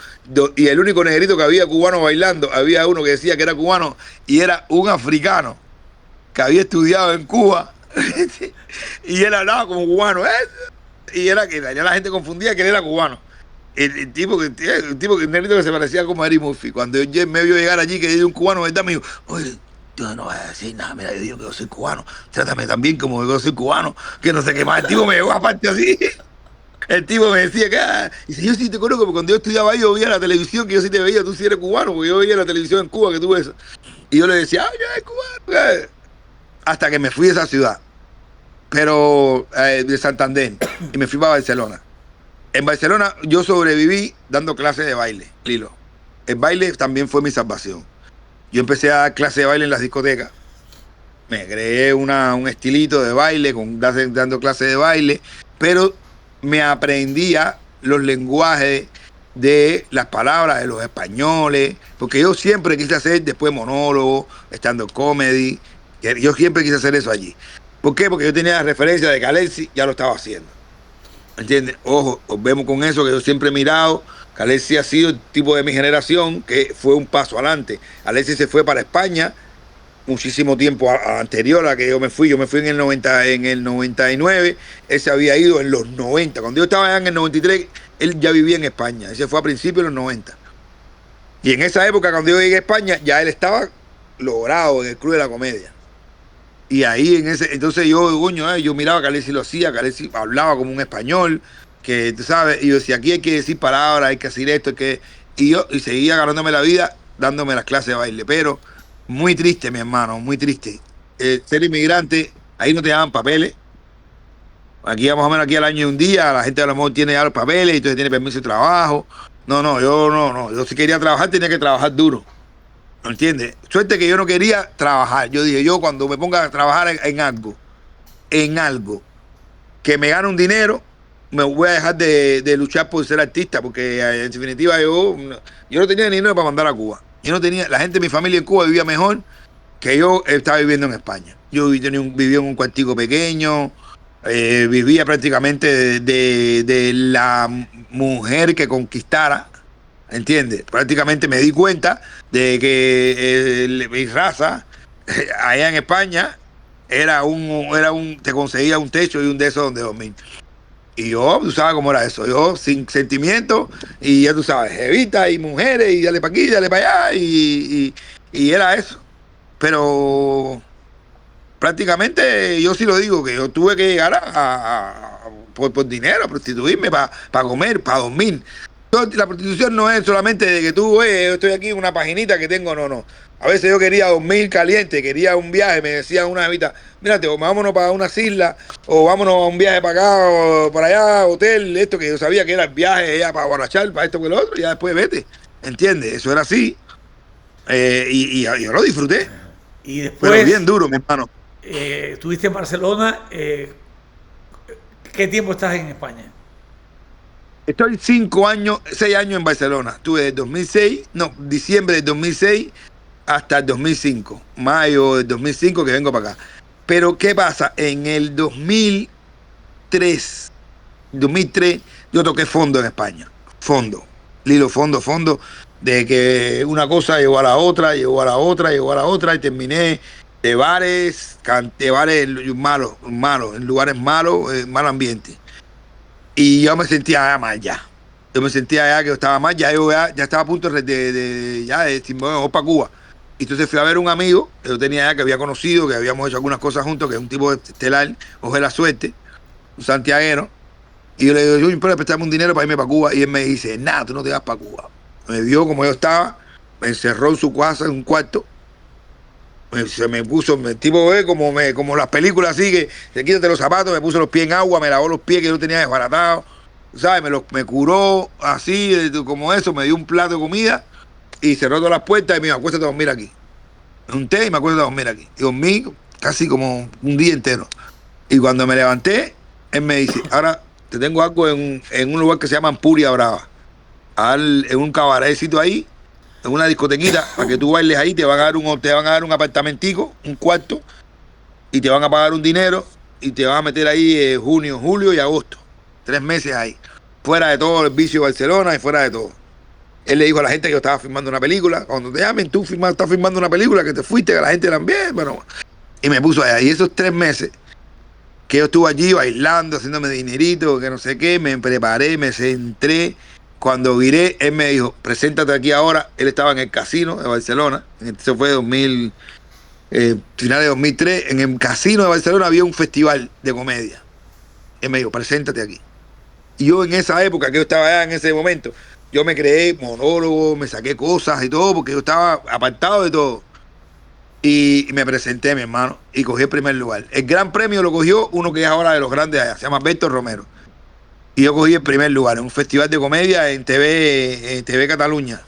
y el único negrito que había cubano bailando, había uno que decía que era cubano, y era un africano que había estudiado en Cuba. Y él hablaba como cubano, y era que la gente confundía que él era cubano. El tipo que el negrito que se parecía como a Eddie Murphy. Cuando yo me vio llegar allí, que yo un cubano, ¿verdad? Me dijo, oye, yo no voy a decir nada, mira, yo digo que yo soy cubano, trátame también como que yo soy cubano, que no sé qué más. El tipo me llegó aparte así. El tipo me decía que, dice, yo sí te conozco, porque cuando yo estudiaba ahí, yo veía la televisión, que yo sí te veía, tú sí eres cubano, porque yo veía la televisión en Cuba, que tú ves. Y yo le decía, yo soy cubano. Hasta que me fui de esa ciudad, pero de Santander, y me fui para Barcelona. En Barcelona yo sobreviví dando clases de baile, Lilo. El baile también fue mi salvación. Yo empecé a dar clases de baile en las discotecas. Me creé un estilito de baile, dando clases de baile, pero me aprendía los lenguajes de las palabras de los españoles, porque yo siempre quise hacer después monólogo, stand-up comedy. Yo siempre quise hacer eso allí. ¿Por qué? Porque yo tenía la referencia de que Alexis ya lo estaba haciendo. ¿Entiendes? Ojo, os vemos con eso que yo siempre he mirado. Que Alexis ha sido el tipo de mi generación que fue un paso adelante. Alexis se fue para España muchísimo tiempo anterior a que yo me fui. Yo me fui en el 90, en el 99, él se había ido en los 90. Cuando yo estaba allá en el 93, él ya vivía en España. Ese fue a principios de los 90. Y en esa época, cuando yo llegué a España, ya él estaba logrado en el Club de la Comedia. Y ahí entonces yo, coño, yo miraba a Calesi, lo hacía, Calesi hablaba como un español, que tú sabes, y yo decía, aquí hay que decir palabras, hay que decir esto, y seguía ganándome la vida, dándome las clases de baile. Pero muy triste, mi hermano, muy triste. Ser inmigrante, ahí no te daban papeles. Aquí más o menos aquí al año y un día, la gente a lo mejor tiene ya los papeles y entonces tiene permiso de trabajo. Yo si quería trabajar tenía que trabajar duro. ¿No entiendes? Suerte que yo no quería trabajar. Yo dije, yo cuando me ponga a trabajar en algo, que me gane un dinero, me voy a dejar de luchar por ser artista, porque en definitiva yo no tenía dinero para mandar a Cuba. La gente de mi familia en Cuba vivía mejor que yo estaba viviendo en España. Yo vivía en un cuartico pequeño, vivía prácticamente de la mujer que conquistara, ¿entiendes? Prácticamente me di cuenta de que mi raza allá en España te conseguía un techo y un de esos donde dormir. Y yo, tú sabes cómo era eso, yo sin sentimiento, y ya tú sabes, jevita y mujeres, y dale para aquí, dale para allá, y era eso. Pero prácticamente yo sí lo digo, que yo tuve que llegar por dinero, a prostituirme, para comer, para dormir. La prostitución no es solamente de que tú, yo estoy aquí en una paginita que tengo, no. A veces yo quería dormir caliente, quería un viaje, me decían una jevita, mírate, vámonos para unas islas, o vámonos a un viaje para acá, o para allá, hotel, esto que yo sabía que era el viaje ya para Guarachal, para esto que lo otro, y ya después vete, ¿entiendes? Eso era así, y yo lo disfruté,
y después,
pero bien duro, mi hermano.
Estuviste en Barcelona, ¿qué tiempo estás en España?
Estoy 6 años en Barcelona. Estuve desde diciembre del 2006 hasta el 2005. Mayo del 2005 que vengo para acá. Pero ¿qué pasa? En el 2003 yo toqué fondo en España. Fondo. De que una cosa llegó a la otra, y terminé de bares malos, en lugares malos, mal ambiente. Y yo me sentía mal ya. Yo me sentía ya que yo estaba mal, ya estaba a punto de irme para Cuba. Y entonces fui a ver un amigo que yo tenía ya, que había conocido, que habíamos hecho algunas cosas juntos, que es un tipo estelar, Oje la Suerte, un santiaguero. Y yo le digo, yo puedo prestarme un dinero para irme para Cuba. Y él me dice, nada, tú no te vas para Cuba. Me vio como yo estaba, me encerró en su casa, en un cuarto. Se me puso, el tipo como las películas así, que se quítate los zapatos, me puso los pies en agua, me lavó los pies que yo tenía desbaratados, ¿sabes? Me curó así, como eso, me dio un plato de comida y cerró todas las puertas y me dijo, acuéstate a dormir aquí. Me unté y me acuéstate a dormir aquí. Y dormí casi como un día entero. Y cuando me levanté, él me dice, ahora te tengo algo en un lugar que se llama Ampuria Brava. En un cabaretcito ahí, en una discotequita, para que tú bailes ahí, te van a dar un apartamentico, un cuarto, y te van a pagar un dinero, y te van a meter ahí junio, julio y agosto. 3 meses ahí. Fuera de todo el vicio de Barcelona y fuera de todo. Él le dijo a la gente que yo estaba filmando una película. Cuando te llamen, estás filmando una película, que te fuiste, que la gente también, bueno. Y me puso allá. Y esos 3 meses que yo estuve allí bailando, haciéndome dinerito, que no sé qué, me preparé, me centré. Cuando viré, él me dijo, preséntate aquí ahora. Él estaba en el casino de Barcelona. Eso fue finales de 2003. En el casino de Barcelona había un festival de comedia. Él me dijo, preséntate aquí. Y yo en esa época, que yo estaba allá en ese momento, yo me creé monólogos, me saqué cosas y todo, porque yo estaba apartado de todo. Y me presenté, mi hermano, y cogí el primer lugar. El gran premio lo cogió uno que es ahora de los grandes allá, se llama Alberto Romero. Y yo cogí el primer lugar en un festival de comedia en TV Cataluña,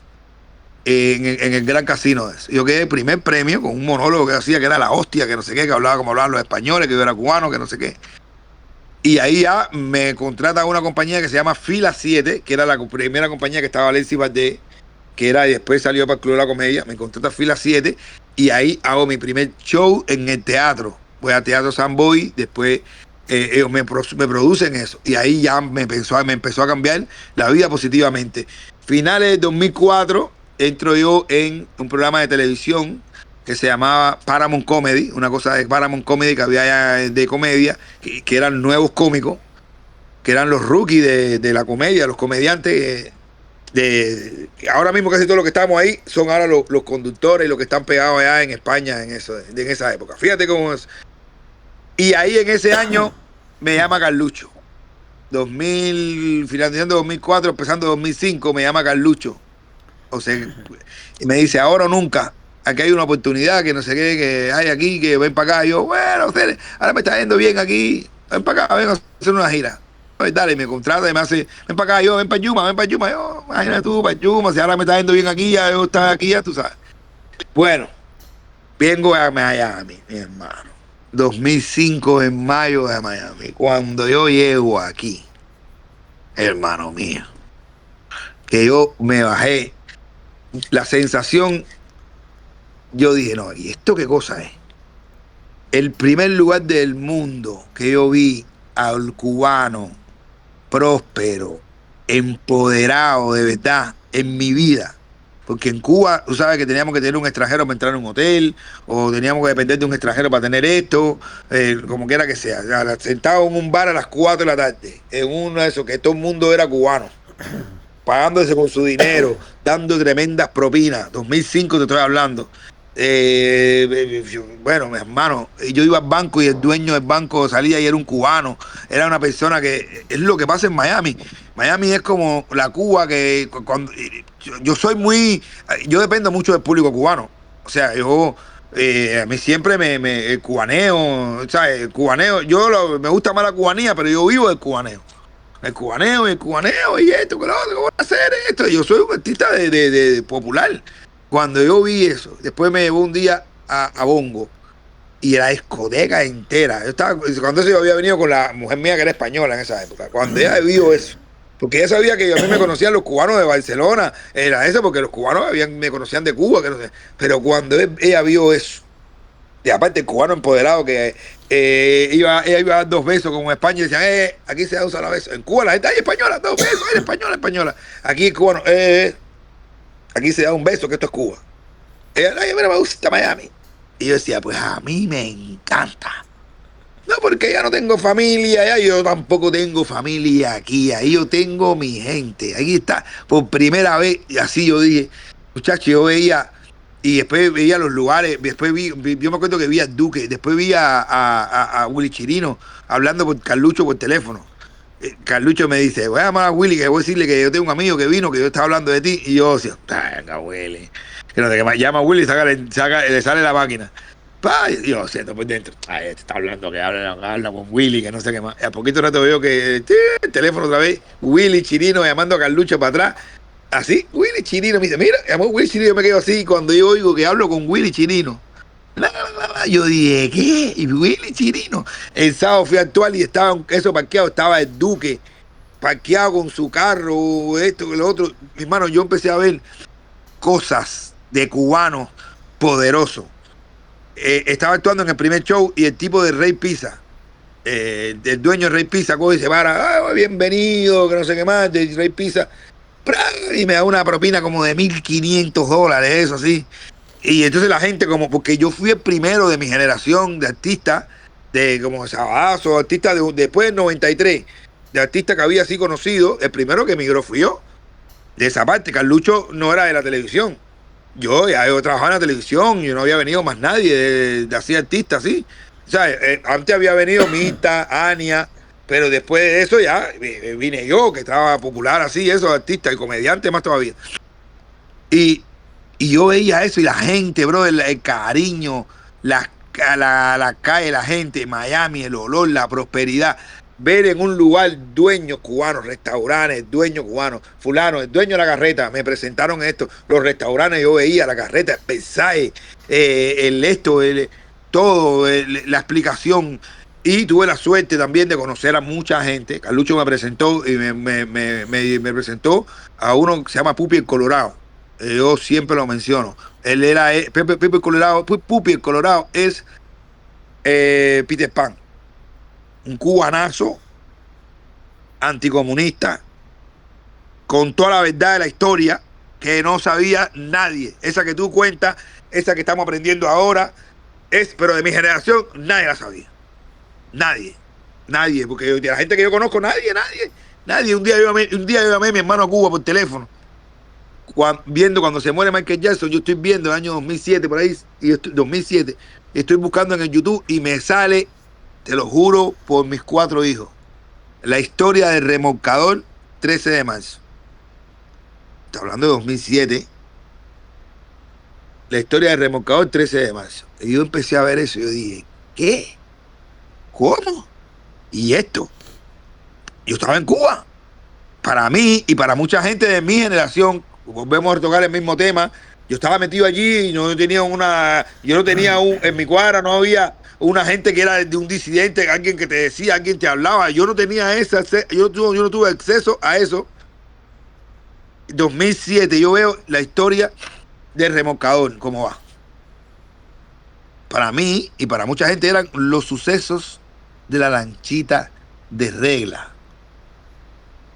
en el Gran Casino. Yo quedé el primer premio con un monólogo que hacía, que era la hostia, que no sé qué, que hablaba como hablaban los españoles, que yo era cubano, que no sé qué. Y ahí ya me contrata una compañía que se llama Fila 7, que era la primera compañía que estaba Alexis Valdés, que era, y después salió para el Club de la Comedia. Me contrata Fila 7 y ahí hago mi primer show en el teatro. Voy al Teatro San Boy, después ellos me producen eso. Y ahí ya me empezó a cambiar la vida positivamente. Finales de 2004 entro yo en un programa de televisión que se llamaba Paramount Comedy, una cosa de Paramount Comedy que había allá de comedia, que eran nuevos cómicos, que eran los rookies de la comedia, los comediantes ahora mismo casi todos los que estamos ahí son ahora los conductores y los que están pegados allá en España en esa época. Fíjate cómo es. Y ahí en ese año me llama Carlucho. 2000, finalizando 2004, empezando 2005, me llama Carlucho. O sea, y me dice, ahora o nunca, aquí hay una oportunidad que no sé qué, que hay aquí, que ven para acá. Y yo, bueno, ahora me está yendo bien aquí, ven para acá, ven a hacer una gira. Pues dale, me contrata y me hace, ven para acá, yo, ven para Yuma, ven para Yuma. Yo, imagínate tú, para Yuma, si ahora me está yendo bien aquí, ya yo estaba aquí, ya tú sabes. Bueno, vengo a Miami, mi hermano. 2005 en mayo de Miami. Cuando yo llego aquí, hermano mío, que yo me bajé, la sensación, yo dije, no, ¿y esto qué cosa es? El primer lugar del mundo que yo vi al cubano próspero, empoderado de verdad en mi vida. Porque en Cuba, tú sabes que teníamos que tener un extranjero para entrar en un hotel, o teníamos que depender de un extranjero para tener esto, como quiera que sea. Sentado en un bar a las 4 de la tarde, en uno de esos, que todo el mundo era cubano, pagándose con su dinero, dando tremendas propinas. 2005 te estoy hablando. Bueno, mi hermano, yo iba al banco y el dueño del banco salía y era un cubano, era una persona que es lo que pasa en Miami. Miami es como la Cuba que cuando yo soy yo dependo mucho del público cubano. O sea, a mí siempre el cubaneo, ¿sabes? El cubaneo, me gusta más la cubanía, pero yo vivo del cubaneo. El cubaneo y esto, que lo otro, que voy a hacer esto. Yo soy un artista de popular. Cuando yo vi eso, después me llevó un día a Bongo y la discoteca entera. Cuando eso yo había venido con la mujer mía que era española en esa época. Cuando ella vio eso, porque ella sabía que a mí me conocían los cubanos de Barcelona, era eso, porque los cubanos me conocían de Cuba, que no sé. Pero cuando ella vio eso, y aparte el cubano empoderado que ella iba a dar 2 besos con España y decían, aquí se da un solo beso. En Cuba la gente, ay, española, 2 besos, española. Aquí el cubano, aquí se da un beso, que esto es Cuba. Ella, ay, mira, me gusta Miami. Y yo decía, pues a mí me encanta. No, porque ya no tengo familia, ya yo tampoco tengo familia aquí. Ahí yo tengo mi gente. Aquí está, por primera vez. Y así yo dije, muchachos, yo veía, y después veía los lugares, después yo me acuerdo que vi a Duque, después vi a Willy Chirino hablando con Carlucho por teléfono. Carlucho me dice, voy a llamar a Willy, que voy a decirle que yo tengo un amigo que vino, que yo estaba hablando de ti. Y yo decía, venga, Willy. Que no sé qué más, llama a Willy y le sale la máquina. Y yo siento por dentro, está hablando, que habla con Willy, que no sé qué más. Y a poquito rato veo que el teléfono otra vez, Willy Chirino llamando a Carlucho para atrás. Así, Willy Chirino me dice, mira, llamó Willy Chirino, yo me quedo así. Y cuando yo oigo que hablo con Willy Chirino, yo dije, ¿qué? Y Willy Chirino. El sábado fui a actuar y estaba eso parqueado, estaba el Duque parqueado con su carro, esto, lo otro. Mi hermano, yo empecé a ver cosas de cubanos poderosos. Estaba actuando en el primer show y el tipo de Rey Pizza, el dueño de Rey Pizza, coge y se para, bienvenido, que no sé qué más, de Rey Pizza, y me da una propina como de $1,500, eso así. Y entonces la gente, como, porque yo fui el primero de mi generación de artistas, de como Sabazo, artistas después del 93, de artistas que había así conocido, el primero que emigró fui yo. De esa parte, Carlucho no era de la televisión. Yo trabajaba en la televisión, yo no había venido más nadie de así artista, así. O sea, antes había venido Mita, Ania, pero después de eso ya vine yo, que estaba popular así, esos artistas y comediantes más todavía. Y yo veía eso y la gente, bro, el cariño, la calle, la gente, Miami, el olor, la prosperidad. Ver en un lugar dueños cubanos, restaurantes, dueños cubanos, fulano, el dueño de la carreta, me presentaron esto, los restaurantes, yo veía la carreta, el paisaje, todo, la explicación. Y tuve la suerte también de conocer a mucha gente. Carlucho me presentó y me presentó a uno que se llama Pupi el Colorado. Yo siempre lo menciono. Él era Pupi el Colorado. Pupi el Colorado es Peter Pan. Un cubanazo anticomunista con toda la verdad de la historia que no sabía nadie. Esa que tú cuentas esa que estamos aprendiendo ahora, pero de mi generación nadie la sabía. Nadie, porque la gente que yo conozco, nadie. Un día yo llamé a mi hermano a Cuba por teléfono, viendo cuando se muere Michael Jackson. Yo estoy viendo el año 2007 por ahí, 2007, estoy buscando en el YouTube y me sale, te lo juro por mis 4 hijos, la historia del remolcador 13 de marzo. Está hablando de 2007. La historia del remolcador 13 de marzo. Y yo empecé a ver eso y yo dije, ¿qué? ¿Cómo? ¿Y esto? Yo estaba en Cuba. Para mí y para mucha gente de mi generación, volvemos a tocar el mismo tema, yo estaba metido allí y en mi cuadra no había una gente que era de un disidente, alguien que te decía, alguien te hablaba. Yo no tenía yo no tuve acceso a eso. 2007, yo veo la historia del remolcador, cómo va. Para mí y para mucha gente eran los sucesos de la lanchita de regla.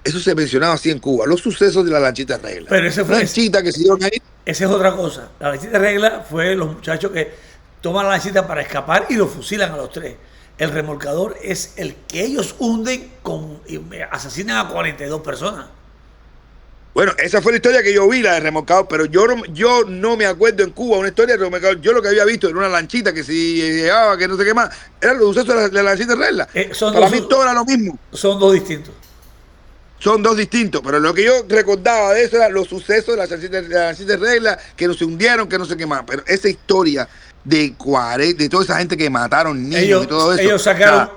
Eso se mencionaba así en Cuba, los sucesos de la lanchita de regla.
Pero ese fue
lanchita que se dieron ahí.
Esa es otra cosa. La lanchita de regla fue los muchachos que toman la lanchita para escapar y los fusilan a los 3. El remolcador es el que ellos hunden y asesinan a 42 personas.
Bueno, esa fue la historia que yo vi, la de remolcador, pero yo no me acuerdo en Cuba una historia de remolcador. Yo lo que había visto era una lanchita que si llegaba, que no sé qué más, eran los sucesos de la lanchita de regla. Para mí todo era lo mismo.
Son dos distintos.
Son dos distintos, pero lo que yo recordaba de eso eran los sucesos de la lanchita de regla, que no se hundieron, que no sé qué más. Pero esa historia de toda esa gente que mataron niños y todo eso.
Ellos sacaron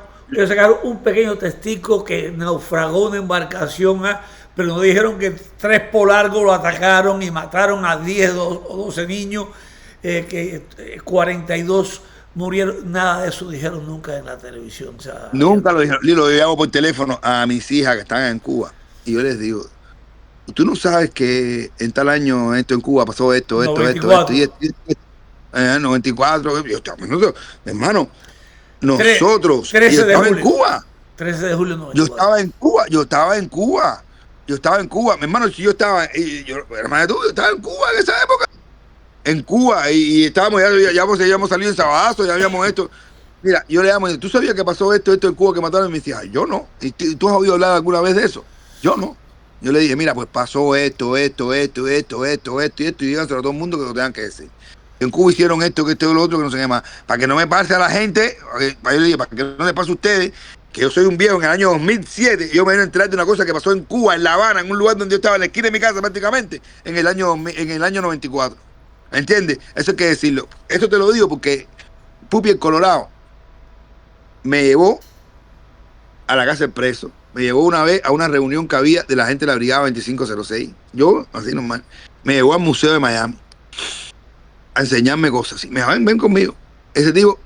un pequeño testigo que naufragó una embarcación, pero nos dijeron que 3 polargos lo atacaron y mataron a 10 o 12 niños, que 42 murieron. Nada de eso dijeron nunca en la televisión. O sea,
nunca lo dijeron. Yo lo llamo por teléfono a mis hijas que están en Cuba y yo les digo, tú no sabes que en tal año esto en Cuba pasó esto, 94. Esto. 94. Hermano, nosotros.
13 de julio.
En Cuba.
13 de julio 94.
Yo estaba en Cuba. Mi hermano, si yo estaba, hermano, yo estaba en Cuba en esa época. En Cuba, y estábamos, ya habíamos salido en Sabadazo, ya habíamos esto. Mira, yo le llamo, ¿tú sabías que pasó esto en Cuba que mataron a mis hijas? Yo no. ¿Y tú has oído hablar alguna vez de eso? Yo no. Yo le dije, mira, pues pasó esto, y díganselo a todo el mundo que lo tengan que decir. En Cuba hicieron esto, que lo otro, que no sé qué más. Para que no me pase a la gente, para que no le pase a ustedes, que yo soy un viejo en el año 2007, y yo me vine a enterar de una cosa que pasó en Cuba, en La Habana, en un lugar donde yo estaba en la esquina de mi casa prácticamente, en el año 94. ¿Entiendes? Eso hay que decirlo. Esto te lo digo porque Pupi el Colorado me llevó a la casa del preso. Me llevó una vez a una reunión que había de la gente de la Brigada 2506. Yo, así normal. Me llevó al Museo de Miami a enseñarme cosas. Me dijo, ven conmigo. Ese tipo,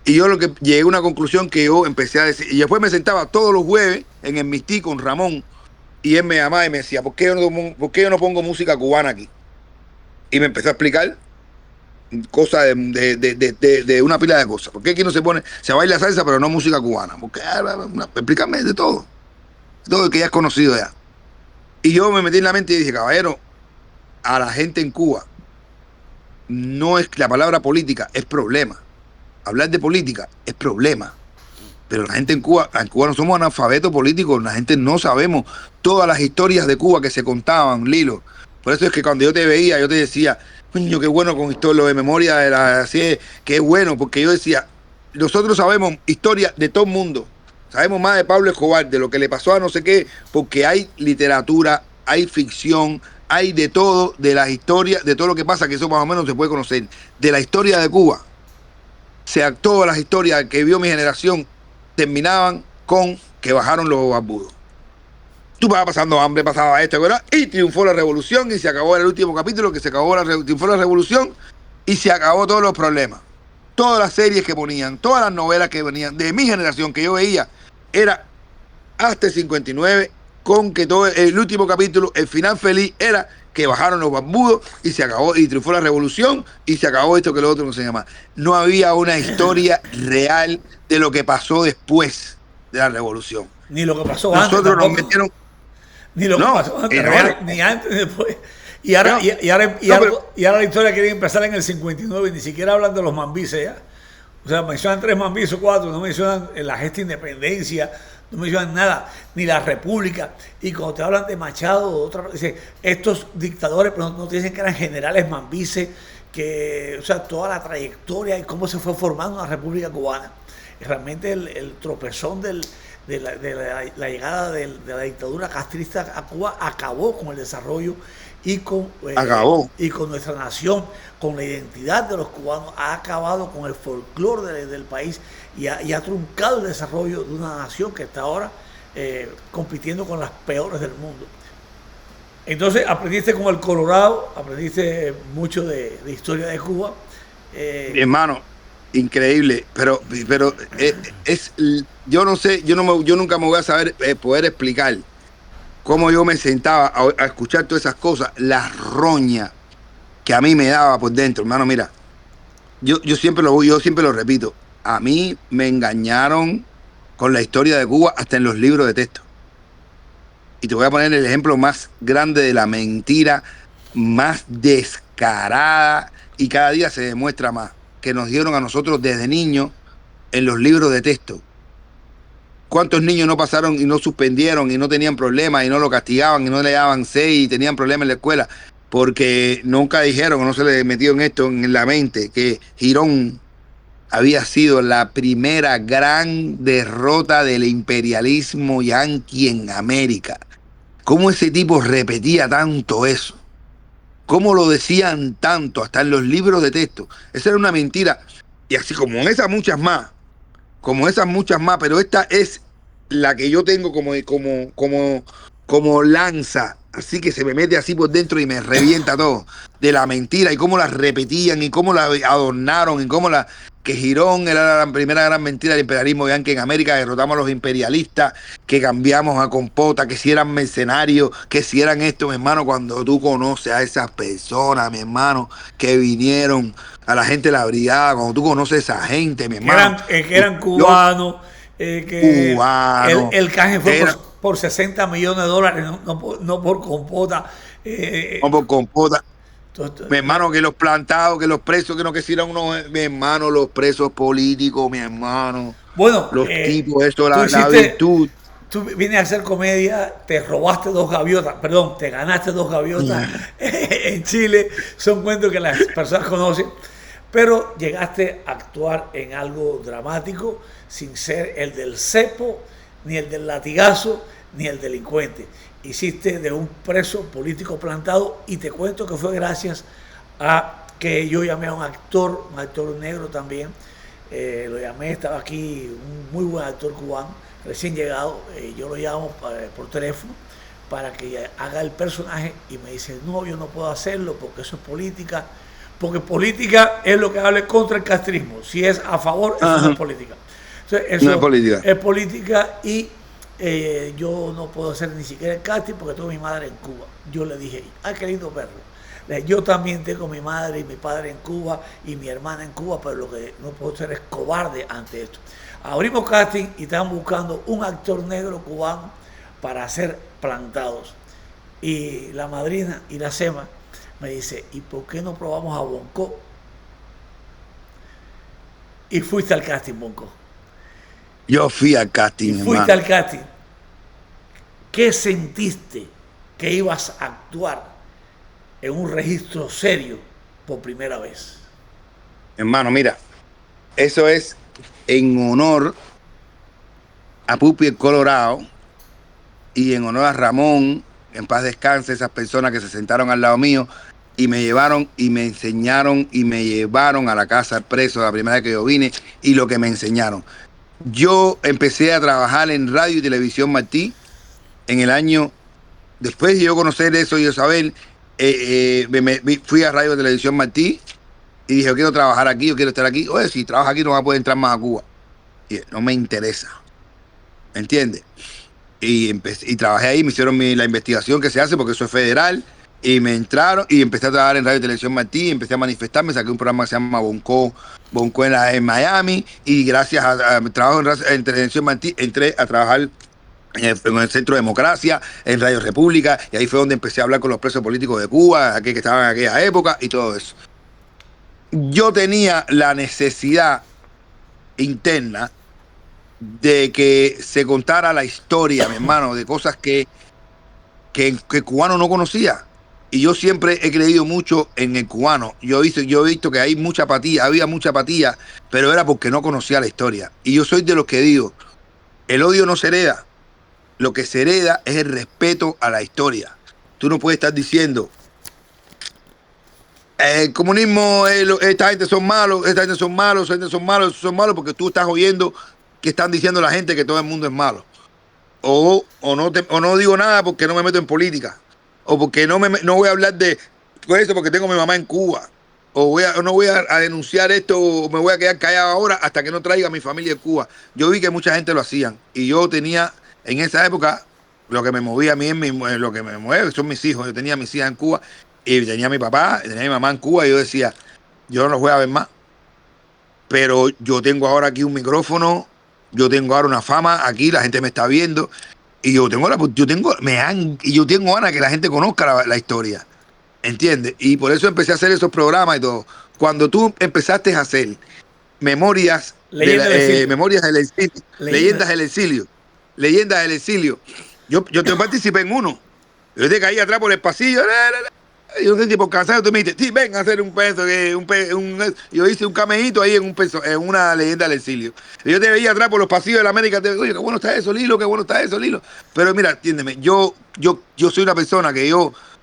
y yo lo que llegué a una conclusión que yo empecé a decir. Y después me sentaba todos los jueves en el Mistí con Ramón. Y él me llamaba y me decía, ¿por qué yo no pongo música cubana aquí? Y me empezó a explicar cosas de una pila de cosas. ¿Por qué aquí no se baila salsa pero no música cubana? Porque explícame de todo que ya es conocido ya. Y yo me metí en la mente y dije, caballero, a la gente en Cuba no es la palabra política, es problema. Hablar de política es problema. Pero la gente en Cuba no somos analfabetos políticos, la gente no sabemos todas las historias de Cuba que se contaban, Lilo. Por eso es que cuando yo te veía, yo te decía, coño, qué bueno con lo de memoria de la así, qué bueno, porque yo decía, nosotros sabemos historia de todo el mundo, sabemos más de Pablo Escobar, de lo que le pasó a no sé qué, porque hay literatura, hay ficción, hay de todo, de las historias, de todo lo que pasa, que eso más o menos se puede conocer. De la historia de Cuba, todas las historias que vio mi generación terminaban con que bajaron los barbudos. Tú vas pasando hambre, pasaba esto, ¿verdad? Y triunfó la revolución y se acabó el último capítulo, que triunfó la revolución y se acabó todos los problemas. Todas las series que ponían, todas las novelas que venían de mi generación que yo veía, era hasta el 59, con que todo el último capítulo, el final feliz era que bajaron los barbudos y se acabó, y triunfó la revolución y se acabó esto que lo otro no se llama. No había una historia real de lo que pasó después de la revolución.
Ni lo que pasó
antes. Nosotros nos metieron.
Ni lo que pasó antes, ni antes ni después. Y ahora,
No,
y ahora la historia quiere empezar en el 59 y ni siquiera hablan de los mambises ya. O sea, mencionan 3 mambises, 4, no mencionan la gesta de independencia, no mencionan nada, ni la república. Y cuando te hablan de Machado, dice, estos dictadores, pero no te dicen que eran generales mambises, que, o sea, toda la trayectoria y cómo se fue formando una república cubana. Y realmente el tropezón la llegada de la dictadura castrista a Cuba acabó con el desarrollo y con nuestra nación, con la identidad de los cubanos, ha acabado con el folclore del país y ha truncado el desarrollo de una nación que está ahora compitiendo con las peores del mundo. Entonces aprendiste con el Colorado, aprendiste mucho de historia de Cuba.
Hermano, increíble, pero yo no sé, yo nunca me voy a saber poder explicar cómo yo me sentaba a escuchar todas esas cosas, la roña que a mí me daba por dentro, hermano. Mira, yo siempre lo repito, a mí me engañaron con la historia de Cuba hasta en los libros de texto. Y te voy a poner el ejemplo más grande de la mentira, más descarada, y cada día se demuestra más, que nos dieron a nosotros desde niños en los libros de texto. ¿Cuántos niños no pasaron y no suspendieron y no tenían problemas y no lo castigaban y no le daban 6 y tenían problemas en la escuela? Porque nunca dijeron o no se les metió en esto en la mente que Girón había sido la primera gran derrota del imperialismo yanqui en América. ¿Cómo ese tipo repetía tanto eso? ¿Cómo lo decían tanto hasta en los libros de texto? Esa era una mentira. Y así como esas muchas más, pero esta es la que yo tengo como lanza, así que se me mete así por dentro y me revienta todo, de la mentira y cómo la repetían y cómo la adornaron y que Girón era la primera gran mentira del imperialismo yanqui en América, derrotamos a los imperialistas, que cambiamos a Compota, que si eran mercenarios, que si eran esto, mi hermano. Cuando tú conoces a esas personas, mi hermano, que vinieron, a la gente de la brigada, cuando tú conoces a esa gente, mi hermano.
Que eran cubanos,
cubanos.
El canje fue por $60 millones, no por Compota.
No por Compota. Mi hermano, que los plantados, que los presos, que no quisieran unos, mi hermano, los presos políticos, mi hermano.
Bueno,
los tipos, eso, la virtud.
Tú vienes a hacer comedia, te robaste 2 gaviotas, perdón, te ganaste 2 gaviotas en Chile, son cuentos que las personas conocen, pero llegaste a actuar en algo dramático sin ser el del cepo, ni el del latigazo, ni el delincuente. Hiciste de un preso político plantado y te cuento que fue gracias a que yo llamé a un actor negro también, lo llamé, estaba aquí, un muy buen actor cubano, recién llegado, yo lo llamo por teléfono para que haga el personaje y me dice, no, yo no puedo hacerlo porque eso es política, porque política es lo que hable contra el castrismo, si es a favor, eso no es política. Entonces, eso no es política y yo no puedo hacer ni siquiera el casting porque tengo mi madre en Cuba. Yo le dije, ay, qué lindo verlo. Yo también tengo mi madre y mi padre en Cuba y mi hermana en Cuba, pero lo que no puedo ser es cobarde ante esto. Abrimos casting y estaban buscando un actor negro cubano para hacer Plantados. Y la madrina y la SEMA me dice, ¿y por qué no probamos a Bonco? Y fuiste al casting, Bonco.
Yo fui al casting.
Y fuiste al casting. ¿Qué sentiste que ibas a actuar en un registro serio por primera vez?
Hermano, mira, eso es en honor a Pupi el Colorado y en honor a Ramón, en paz descanse, esas personas que se sentaron al lado mío y me llevaron y me enseñaron y me llevaron a la casa del preso la primera vez que yo vine y lo que me enseñaron. Yo empecé a trabajar en Radio y Televisión Martí en el año, después de yo conocer eso y yo saber, fui a Radio y Televisión Martí y dije, yo quiero trabajar aquí, yo quiero estar aquí. Oye, si trabajas aquí no vas a poder entrar más a Cuba. Y no me interesa, ¿me entiendes? Y trabajé ahí, me hicieron la investigación que se hace porque eso es federal. Y me entraron y empecé a trabajar en Radio y Televisión Martí, empecé a manifestarme, saqué un programa que se llama Bonco en Miami y gracias a trabajo en Televisión Martí entré a trabajar en el Centro de Democracia, en Radio República, y ahí fue donde empecé a hablar con los presos políticos de Cuba, aquí que estaban en aquella época y todo eso. Yo tenía la necesidad interna de que se contara la historia, mi hermano, de cosas que el cubano no conocía. Y yo siempre he creído mucho en el cubano. Yo he visto que hay mucha apatía, había mucha apatía, pero era porque no conocía la historia. Y yo soy de los que digo, el odio no se hereda. Lo que se hereda es el respeto a la historia. Tú no puedes estar diciendo, el comunismo, esta gente son malos, esta gente son malos, esta gente son malos, porque tú estás oyendo que están diciendo la gente que todo el mundo es malo. O no digo nada porque no me meto en política. O porque no voy a hablar de eso porque tengo a mi mamá en Cuba. O no voy a denunciar esto, o me voy a quedar callado ahora hasta que no traiga a mi familia en Cuba. Yo vi que mucha gente lo hacían. Y yo tenía, en esa época, lo que me movía a mí, lo que me mueve son mis hijos. Yo tenía a mis hijas en Cuba y tenía a mi papá, tenía a mi mamá en Cuba. Y yo decía, yo no los voy a ver más. Pero yo tengo ahora aquí un micrófono, yo tengo ahora una fama, aquí la gente me está viendo. Y yo tengo ganas que la gente conozca la historia. ¿Entiendes? Y por eso empecé a hacer esos programas y todo. Cuando tú empezaste a hacer memorias memorias del exilio, leyendas del exilio, yo te participé en uno. Yo te caí atrás por el pasillo. Y yo sentí por cansado, tú me dijiste, sí, ven a hacer un peso. Yo hice un camejito ahí en una leyenda del exilio. Y yo te veía atrás por los pasillos de la América, te digo, oye, qué bueno está eso, Lilo, qué bueno está eso, Lilo. Pero mira, entiéndeme, yo soy una persona que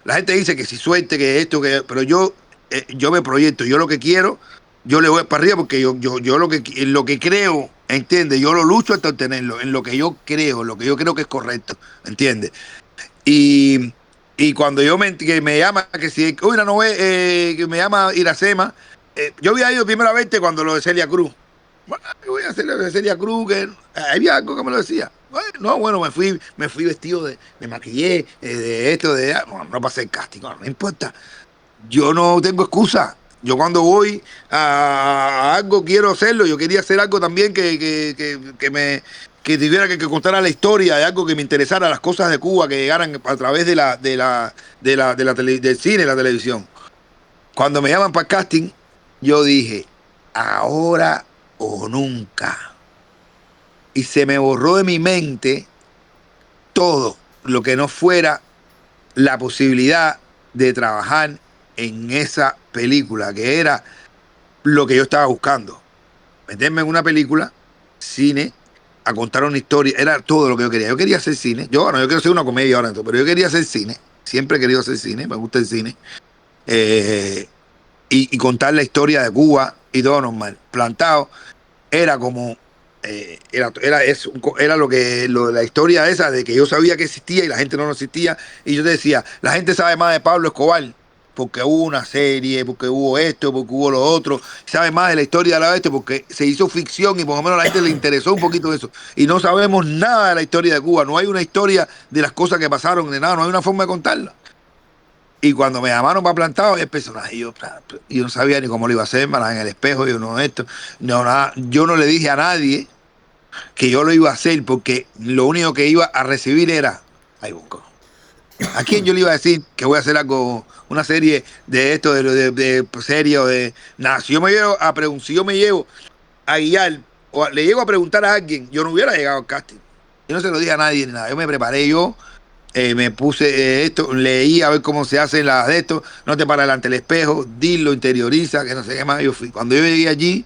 la gente dice que si suerte, que esto, pero yo me proyecto, yo lo que quiero, yo le voy para arriba porque yo lo que creo, ¿entiendes? Yo lo lucho hasta obtenerlo, en lo que yo creo que es correcto, ¿entiendes? Y cuando que me llama, que si una que me llama Iracema, yo había ido primera vez cuando lo de Celia Cruz. Bueno, voy a hacer lo de Celia Cruz, que había algo que me lo decía. Bueno, me fui vestido me maquillé, de esto, no pasé el casting, no importa. Yo no tengo excusa. Yo cuando voy a algo quiero hacerlo. Yo quería hacer algo también que tuviera que contara la historia de algo que me interesara, las cosas de Cuba que llegaran a través del cine, la televisión. Cuando me llaman para el casting, yo dije, ahora o nunca. Y se me borró de mi mente todo lo que no fuera la posibilidad de trabajar en esa película, que era lo que yo estaba buscando. Meterme en una película, cine, a contar una historia, era todo lo que yo quería. Yo quería hacer cine. Yo quiero hacer una comedia ahora, pero yo quería hacer cine. Siempre he querido hacer cine, me gusta el cine. Y contar la historia de Cuba y todo normal. Plantado, era como era la historia esa de que yo sabía que existía y la gente no existía. Y yo te decía, la gente sabe más de Pablo Escobar porque hubo una serie, porque hubo esto, porque hubo lo otro, sabe más de la historia de la oeste porque se hizo ficción y por lo menos a la gente le interesó un poquito eso. Y no sabemos nada de la historia de Cuba, no hay una historia de las cosas que pasaron, de nada, no hay una forma de contarla. Y cuando me llamaron para Plantado, el personaje, yo no sabía ni cómo lo iba a hacer, en el espejo, yo no le dije a nadie que yo lo iba a hacer porque lo único que iba a recibir era, ay, busco. ¿A quién yo le iba a decir que voy a hacer algo, una serie de esto, de serie o de nada? Si yo me llevo a guiar o le llego a preguntar a alguien, yo no hubiera llegado al casting. Yo no se lo dije a nadie ni nada. Yo me preparé me puse esto, leí a ver cómo se hace las de esto, no te paras delante del espejo, dilo, interioriza, que no sé qué más. Yo fui. Cuando yo llegué allí,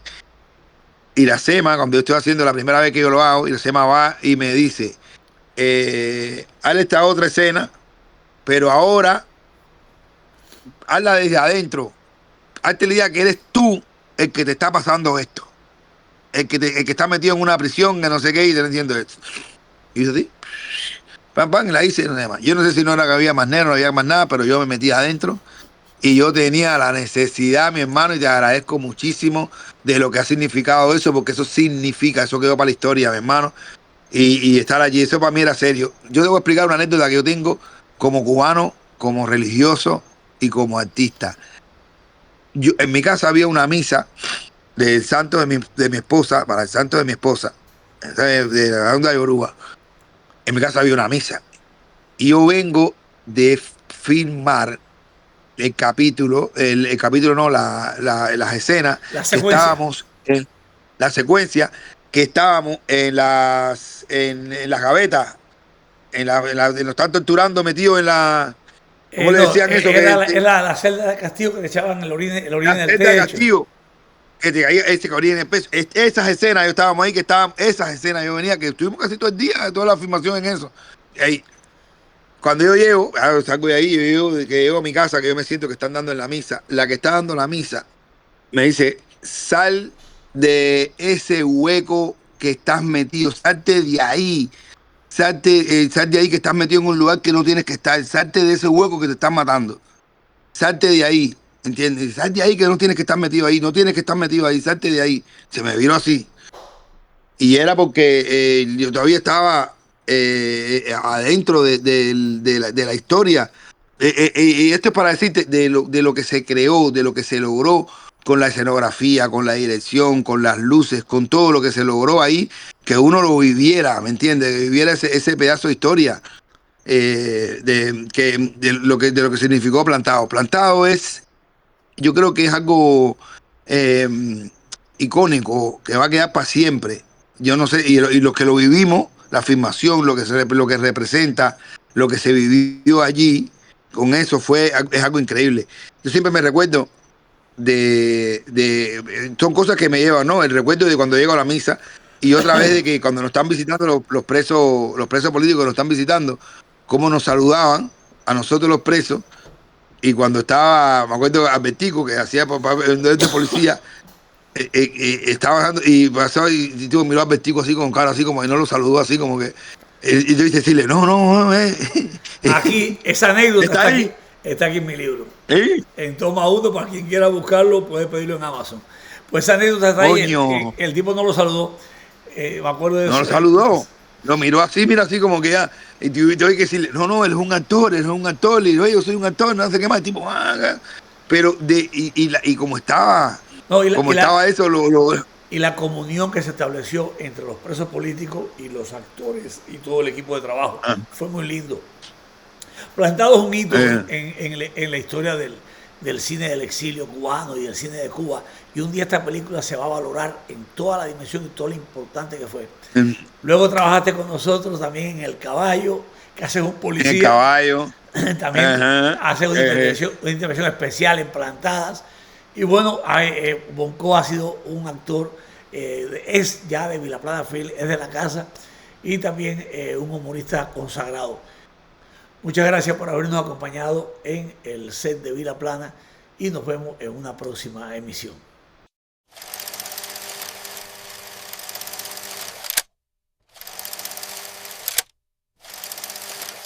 Iracema, cuando yo estoy haciendo la primera vez que yo lo hago, Iracema va y me dice, hazle esta otra escena, pero ahora hazla desde adentro. Hazte la idea que eres tú el que te está pasando esto. El que está metido en una prisión, que no sé qué, y te entiendo esto. Y yo así, pam, pam, y la hice. Yo no sé si no era que había más negro, no había más nada, pero yo me metí adentro. Y yo tenía la necesidad, mi hermano, y te agradezco muchísimo de lo que ha significado eso, porque eso quedó para la historia, mi hermano. Y estar allí, eso para mí era serio. Yo debo explicar una anécdota que yo tengo como cubano, como religioso y como artista. En mi casa había una misa del santo de mi esposa, para el santo de mi esposa, de la onda de Yoruba. en mi casa había una misa. Y yo vengo de filmar el capítulo no, las escenas
La
que
secuencia.
estábamos en la secuencia, que estábamos en las gavetas, nos están torturando metidos en la, ¿cómo le
No,
decían eso?
era la celda de castigo que le echaban el orine
La
del
celda de
techo.
castigo, que te caía ese cabría en el pecho. Esas escenas, yo estábamos ahí, esas escenas, yo venía, que estuvimos casi todo el día, toda la filmación en eso. Y ahí, cuando yo llego, salgo de ahí, que llego a mi casa, que yo me siento que están dando en la misa, la que está dando la misa, me dice, sal de ese hueco que estás metido, salte de ahí, sal de ahí que estás metido en un lugar que no tienes que estar, salte de ese hueco que te están matando, salte de ahí, ¿entiendes? Salte de ahí que no tienes que estar metido ahí, no tienes que estar metido ahí, salte de ahí. Se me vino así. Y era porque yo todavía estaba adentro de la historia. Y esto es para decirte de lo que se creó, de lo que se logró con la escenografía, con la dirección, con las luces, con todo lo que se logró ahí, que uno lo viviera, ¿me entiendes? Que viviera ese pedazo de historia de lo que significó Plantado. Plantado es, yo creo que es algo eh, icónico, que va a quedar para siempre. Yo no sé, y los que lo vivimos, la afirmación, lo que representa, lo que se vivió allí, con eso es algo increíble. Yo siempre me recuerdo son cosas que me llevan, ¿no? El recuerdo de cuando llego a la misa y otra vez de que cuando nos están visitando los presos políticos nos están visitando, cómo nos saludaban a nosotros los presos. Y cuando estaba, me acuerdo, Albertico, que hacía de policía, estaba bajando y pasaba y tipo, miró a Albertico así con cara así como y no lo saludó así como que. Y yo decirle, no,
Aquí, esa anécdota
está ahí.
está aquí en mi libro.
¿Eh?
En toma uno, para quien quiera buscarlo, puede pedirlo en Amazon. Pues esa anécdota está ahí.
Coño,
El tipo no lo saludó. Me acuerdo de
no lo
eso.
saludó. Lo miró así, mira así como que ya. Y tuve que decirle, no, él es un actor, él es un actor. Y yo soy un actor, no sé qué más. El tipo, pero y
No,
como estaba eso,
y la comunión que se estableció entre los presos políticos y los actores y todo el equipo de trabajo
ah,
fue muy lindo. Plantado es un hito
eh,
en la historia del cine del exilio cubano y del cine de Cuba. Y un día esta película se va a valorar en toda la dimensión y todo lo importante que fue.
en,
Luego trabajaste con nosotros también en El Caballo, que haces un
en el
policía.
caballo.
También
Ajá,
haces una intervención especial en Plantadas. Y bueno, Bonco ha sido un actor, es ya de Vilaplana Film, es de la casa y también un humorista consagrado. Muchas gracias por habernos acompañado en el set de Vila Plana y nos vemos en una próxima emisión.